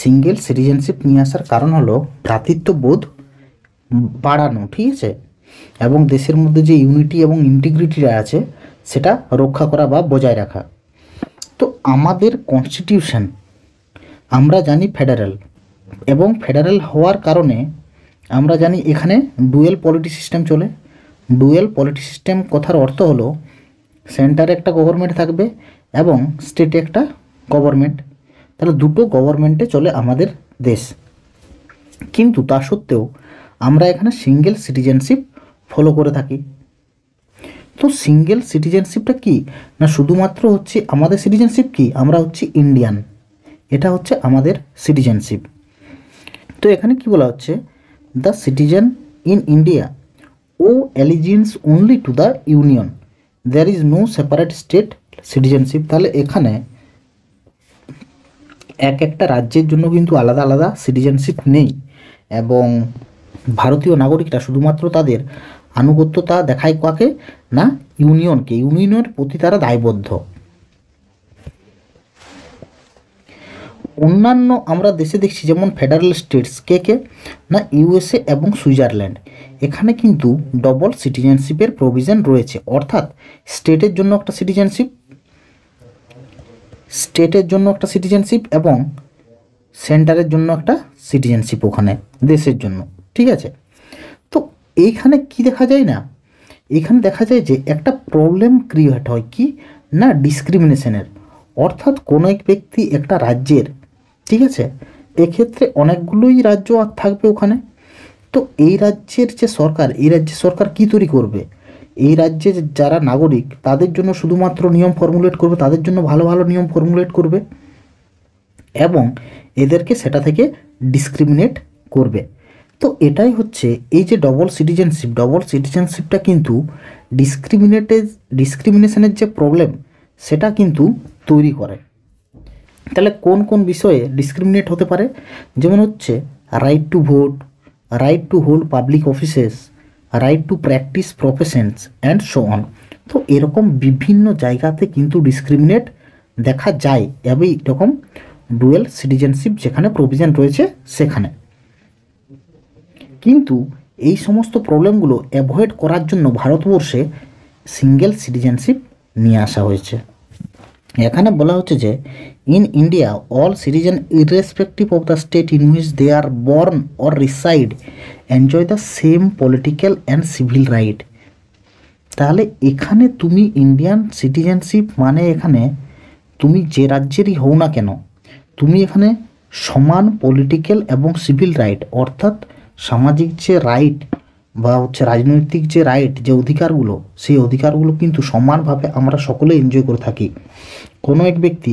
সিঙ্গেল সিটিজেনশিপ নিয়ে আসার কারণ হলো ভ্রাতৃত্ববোধ বাড়ানো। ঠিক আছে, এবং দেশের মধ্যে যে ইউনিটি এবং ইন্টিগ্রিটিটা আছে সেটা রক্ষা করা বা বজায় রাখা। তো আমাদের কনস্টিটিউশন আমরা জানি ফেডারেল, এবং ফেডারেল হওয়ার কারণে আমরা জানি এখানে ডুয়েল পলিটি সিস্টেম চলে। ডুয়েল পলিটি সিস্টেম কথার অর্থ হলো সেন্টারে একটা গভর্নমেন্ট থাকবে এবং স্টেটে একটা গভর্নমেন্ট, তাহলে দুটো গভর্নমেন্টে চলে আমাদের দেশ। কিন্তু তা সত্ত্বেও আমরা এখানে সিঙ্গেল সিটিজেনশিপ ফলো করে থাকি। তো সিঙ্গেল সিটিজেনশিপটা কি না, শুধুমাত্র হচ্ছে আমাদের সিটিজেনশিপ কি, আমরা হচ্ছে ইন্ডিয়ান, এটা হচ্ছে আমাদের সিটিজেনশিপ। তো এখানে কি বলা হচ্ছে, the citizen in India owe allegiance only to the union, there is no separate state citizenship. তাহলে এখানে এক একটা রাজ্যের জন্য কিন্তু আলাদা আলাদা সিটিজেনশিপ নেই, এবং ভারতীয় নাগরিকরা শুধুমাত্র তাদের আনুগত্যতা দেখায় কাকে না, ইউনিয়নকে, ইউনিয়নের প্রতি তারা দায়বদ্ধ। অন্যান্য আমরা দেশে দেখছি যেমন ফেডারেল স্টেটস কে না, ইউএসএ এবং সুইজারল্যান্ড, এখানে কিন্তু ডবল সিটিজেনশিপের প্রভিশন রয়েছে, অর্থাৎ স্টেটের জন্য একটা সিটিজেনশিপ এবং সেন্টারের জন্য একটা সিটিজেনশিপ ওখানে দেশের জন্য। ঠিক আছে, তো এইখানে কি দেখা যায় না, এখানে দেখা যায় যে একটা প্রবলেম ক্রিয়েট হয় কি না, ডিসক্রিমিনেশনের। অর্থাৎ কোনো এক ব্যক্তি একটা রাজ্যের, ঠিক আছে, এক্ষেত্রে অনেকগুলোই রাজ্য আর থাকবে ওখানে। তো এই রাজ্যের যে সরকার, এই রাজ্যের সরকার কী তৈরি করবে? এই রাজ্যে যারা নাগরিক তাদের জন্য শুধুমাত্র নিয়ম ফর্মুলেট করবে, তাদের জন্য ভালো ভালো নিয়ম ফর্মুলেট করবে এবং এদেরকে সেটা থেকে ডিসক্রিমিনেট করবে। তো এটাই হচ্ছে এই যে ডবল সিটিজেনশিপটা কিন্তু ডিসক্রিমিনেশনের যে প্রবলেম সেটা কিন্তু তৈরি করে। তাহলে কোন কোন বিষয়ে ডিসক্রিমিনেট হতে পারে? যেমন হচ্ছে right to vote, right to hold public offices, right two practice professions and so on. তো এরকম বিভিন্ন জায়গাতে কিন্তু ডিসক্রিমিনেট দেখা যায় এবং এরকম ডুয়েল সিটিজেনশিপ যেখানে প্রভিশন রয়েছে সেখানে। কিন্তু এই সমস্ত প্রবলেমগুলো অ্যাভয়েড করার জন্য ভারতবর্ষে সিঙ্গেল সিটিজেনশিপ নিয়ে আসা হয়েছে। এখানে বলা হচ্ছে যে in India all citizen irrespective of the state in which they are born or reside enjoy the same political and civil right. তাহলে এখানে তুমি ইন্ডিয়ান সিটিজেনশিপ মানে এখানে তুমি যে রাজ্যেরই হও না কেন, তুমি এখানে সমান পলিটিক্যাল এবং সিভিল রাইট অর্থাৎ সামাজিক যে রাইট বা হচ্ছে রাজনৈতিক যে রাইট, যে অধিকারগুলো, সেই অধিকারগুলো কিন্তু সমানভাবে আমরা সকলে এনজয় করে থাকি। কোনো এক ব্যক্তি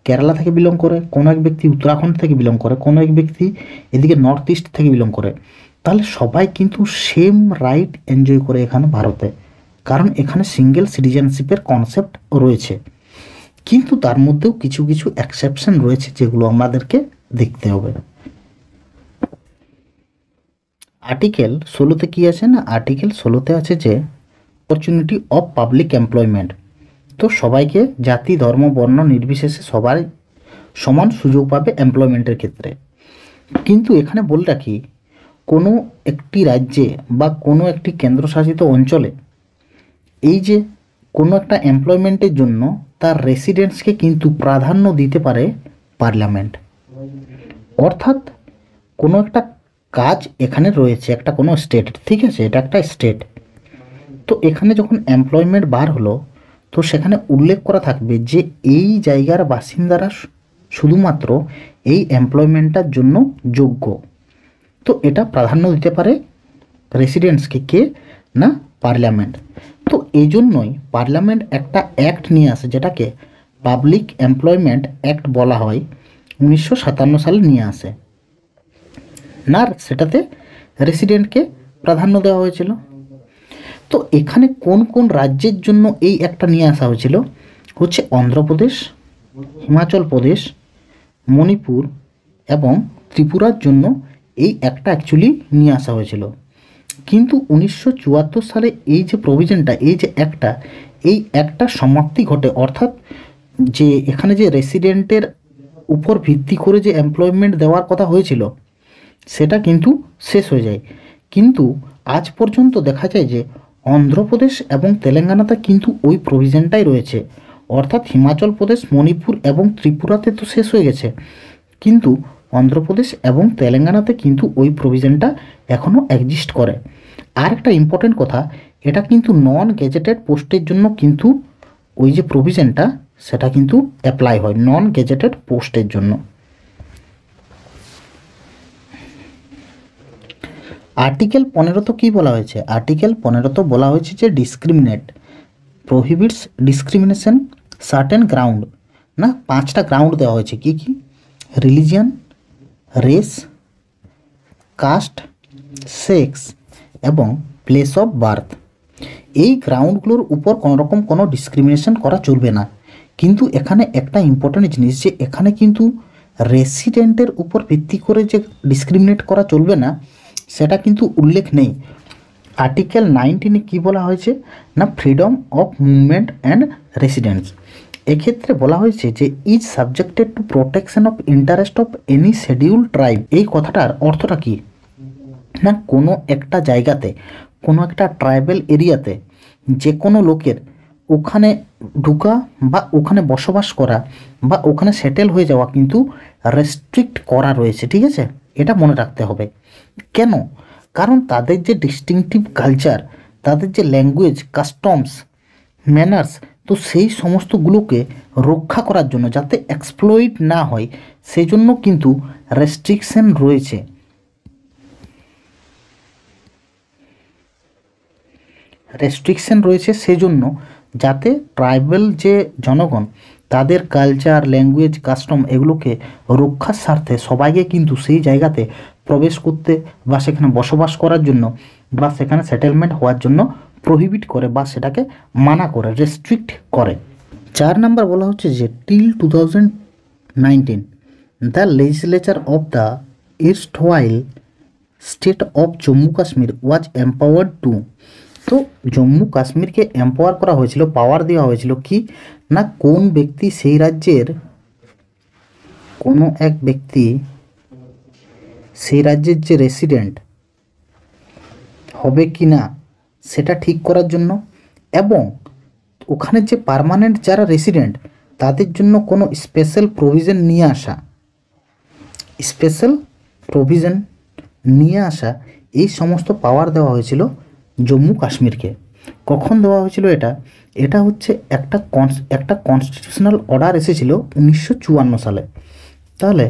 কেরালা থেকে বিলং করে, কোনো এক ব্যক্তি উত্তরাখণ্ড থেকে বিলং করে, কোনো এক ব্যক্তি এদিকে নর্থ ইস্ট থেকে বিলং করে, তাহলে সবাই কিন্তু সেম রাইট এনজয় করে এখানে ভারতে, কারণ এখানে সিঙ্গেল সিটিজেনশিপের কনসেপ্ট রয়েছে। কিন্তু তার মধ্যেও কিছু কিছু এক্সেপশন রয়েছে যেগুলো আমাদেরকে দেখতে হবে। আর্টিকেল 16-তে কী আছে না, আর্টিকেল 16-তে আছে যে অপরচুনিটি অফ পাবলিক এমপ্লয়মেন্ট। তো সবাইকে জাতি ধর্ম বর্ণ নির্বিশেষে সবাই সমান সুযোগ পাবে এমপ্লয়মেন্টের ক্ষেত্রে। কিন্তু এখানে বলে রাখি, কোনো একটি রাজ্যে বা কোনো একটি কেন্দ্রশাসিত অঞ্চলে এই যে কোনো একটা এমপ্লয়মেন্টের জন্য তার রেসিডেন্টসকে কিন্তু প্রাধান্য দিতে পারে পার্লামেন্ট। অর্থাৎ কোনো একটা কাজ এখানে রয়েছে একটা কোনো স্টেট, ঠিক আছে, এটা একটা স্টেট, তো এখানে যখন এমপ্লয়মেন্ট বার হলো তো সেখানে উল্লেখ করা থাকবে যে এই জায়গার বাসিন্দারা শুধুমাত্র এই এমপ্লয়মেন্টটার জন্য যোগ্য। তো এটা প্রাধান্য দিতে পারে রেসিডেন্টসকে, কে না পার্লামেন্ট। তো এই জন্যই পার্লামেন্ট একটা অ্যাক্ট নিয়ে আসে যেটাকে পাবলিক এমপ্লয়মেন্ট অ্যাক্ট বলা হয়, 1957 সালে নিয়ে আসে না, সেটাতে রেসিডেন্টকে প্রাধান্য দেওয়া হয়েছিল। তো এখানে কোন কোন রাজ্যের জন্য এই একটা নিয়ে আসা হয়েছিল হচ্ছে অন্ধ্রপ্রদেশ, হিমাচল প্রদেশ, মণিপুর এবং ত্রিপুরার জন্য এই একটা অ্যাকচুয়ালি নিয়ে আসা হয়েছিল। কিন্তু 1974 সালে এই যে প্রভিশনটা, এই যে একটা সমাপ্তি ঘটে, অর্থাৎ যে এখানে যে রেসিডেন্টের উপর ভিত্তি করে যে এমপ্লয়মেন্ট দেওয়ার কথা হয়েছিল সেটা কিন্তু শেষ হয়ে যায়। কিন্তু আজ পর্যন্ত দেখা যায় যে অন্ধ্রপ্রদেশ এবং তেলেঙ্গানাতে কিন্তু ওই প্রভিশনটাই রয়েছে, অর্থাৎ হিমাচল প্রদেশ, মণিপুর এবং ত্রিপুরাতে তো শেষ হয়ে গেছে, কিন্তু অন্ধ্রপ্রদেশ এবং তেলেঙ্গানাতে কিন্তু ওই প্রভিশনটা এখনও এক্সিস্ট করে। আর একটা ইম্পর্টেন্ট কথা, এটা কিন্তু নন গেজেটেড পোস্টের জন্য কিন্তু ওই যে প্রভিশনটা সেটা কিন্তু অ্যাপ্লাই হয় নন গেজেটেড পোস্টের জন্য। আর্টিকেল 15 তো কী বলা হয়েছে? আর্টিকেল 15 তো বলা হয়েছে যে প্রোহিবিটস ডিসক্রিমিনেশন সার্টেন গ্রাউন্ড, না 5টা গ্রাউন্ড দেওয়া হয়েছে। কি কি? রিলিজিয়ান, রেস, কাস্ট, সেক্স এবং প্লেস অফ বার্থ। এই গ্রাউন্ডগুলোর উপর কোনোরকম কোনো ডিসক্রিমিনেশন করা চলবে না। কিন্তু এখানে একটা ইম্পর্টেন্ট জিনিস, যে এখানে কিন্তু রেসিডেন্টের উপর ভিত্তি করে যে ডিসক্রিমিনেট করা চলবে না সেটা কিন্তু উল্লেখ নেই। আর্টিকেল 19-এ কী বলা হয়েছে না, freedom of movement and residence. এক্ষেত্রে বলা হয়েছে যে is subjected to protection of interest of any schedule tribe. এই কথাটার অর্থটা কী না, কোনো একটা জায়গাতে, কোনো একটা ট্রাইবাল এরিয়াতে যে কোনো লোকের ওখানে ঢুকা বা ওখানে বসবাস করা বা ওখানে সেটেল হয়ে যাওয়া কিন্তু রেস্ট্রিক্ট করা রয়েছে, ঠিক আছে, এটা মনে রাখতে হবে। কেন? কারণ তাদের যে ডিস্টিংটিভ কালচার, তাদের যে ল্যাঙ্গুয়েজ, কাস্টমস, ম্যানার্স, তো সেই সমস্তগুলোকে রক্ষা করার জন্য, যাতে এক্সপ্লয়েট না হয়, সেই জন্য কিন্তু রেস্ট্রিকশন রয়েছে। সেজন্য যাতে ট্রাইবাল যে জনগণ, তাদের কালচার, ল্যাঙ্গুয়েজ, কাস্টম এগুলোকে রক্ষার স্বার্থে সবাইকে কিন্তু সেই জায়গাতে প্রবেশ করতে বা সেখানে বসবাস করার জন্য বা সেখানে সেটেলমেন্ট হওয়ার জন্য প্রহিবিট করে বা সেটাকে মানা করে, রেস্ট্রিক্ট করে। 4 নাম্বার বলা হচ্ছে যে till 2019 the legislature of the erstwhile state of Jammu Kashmir was empowered to. তো জম্মু কাশ্মীরকে এম্পাওয়ার করা হয়েছিল, পাওয়ার দেওয়া হয়েছিল কি না, কোন ব্যক্তি সেই রাজ্যের কোনো এক ব্যক্তি সেই রাজ্যের যে রেসিডেন্ট হবে কি না সেটা ঠিক করার জন্য, এবং ওখানে যে পার্মানেন্ট যারা রেসিডেন্ট তাদের জন্য কোনো স্পেশাল প্রভিশন নিয়ে আসা, এই সমস্ত পাওয়ার দেওয়া হয়েছিল জম্মু কাশ্মীরকে। কখন দেওয়া হয়েছিল এটা হচ্ছে একটা কনস্টিটিউশনাল অর্ডার এসেছিল 1954 সালে। তাহলে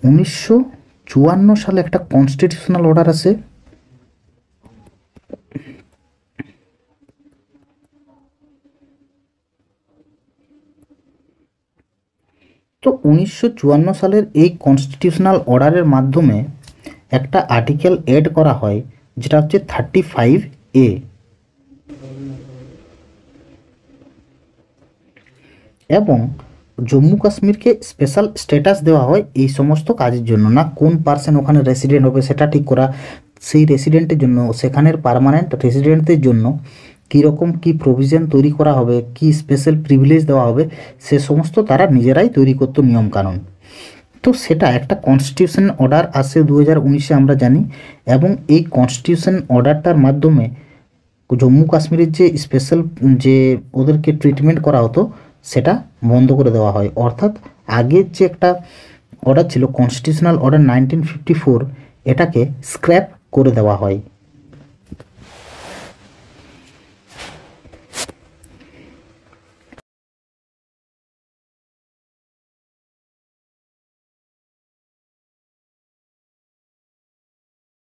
1954 সালে একটা কনস্টিটিউশনাল অর্ডার আসে। তো 1954 সালের এই কনস্টিটিউশনাল অর্ডারের মাধ্যমে একটা আর্টিকেল এড করা হয়, যেটা হচ্ছে 35A, এবং জম্মু কাশ্মীরকে স্পেশাল স্ট্যাটাস দেওয়া হয় এই সমস্ত কাজের জন্য। না কোন পার্সন ওখানে রেসিডেন্ট হবে সেটা ঠিক করা, সেই রেসিডেন্টের জন্য, সেখানের পার্মানেন্ট রেসিডেন্টদের জন্য কীরকম কী প্রভিশন তৈরি করা হবে, কি স্পেশাল প্রিভিলেজ দেওয়া হবে, সে সমস্ত তারা নিজেরাই তৈরি করতো নিয়মকানুন। তো সেটা একটা কনস্টিটিউশন অর্ডার আসে 2019-এ আমরা জানি, এবং এই কনস্টিটিউশন অর্ডারটার মাধ্যমে জম্মু কাশ্মীরের যে স্পেশাল যে ওদেরকে ট্রিটমেন্ট করা হতো সেটা বন্ধ করে দেওয়া হয়। অর্থাৎ আগের যে একটা অর্ডার ছিল কনস্টিটিউশনাল অর্ডার 1954, এটাকে স্ক্র্যাপ করে দেওয়া হয়।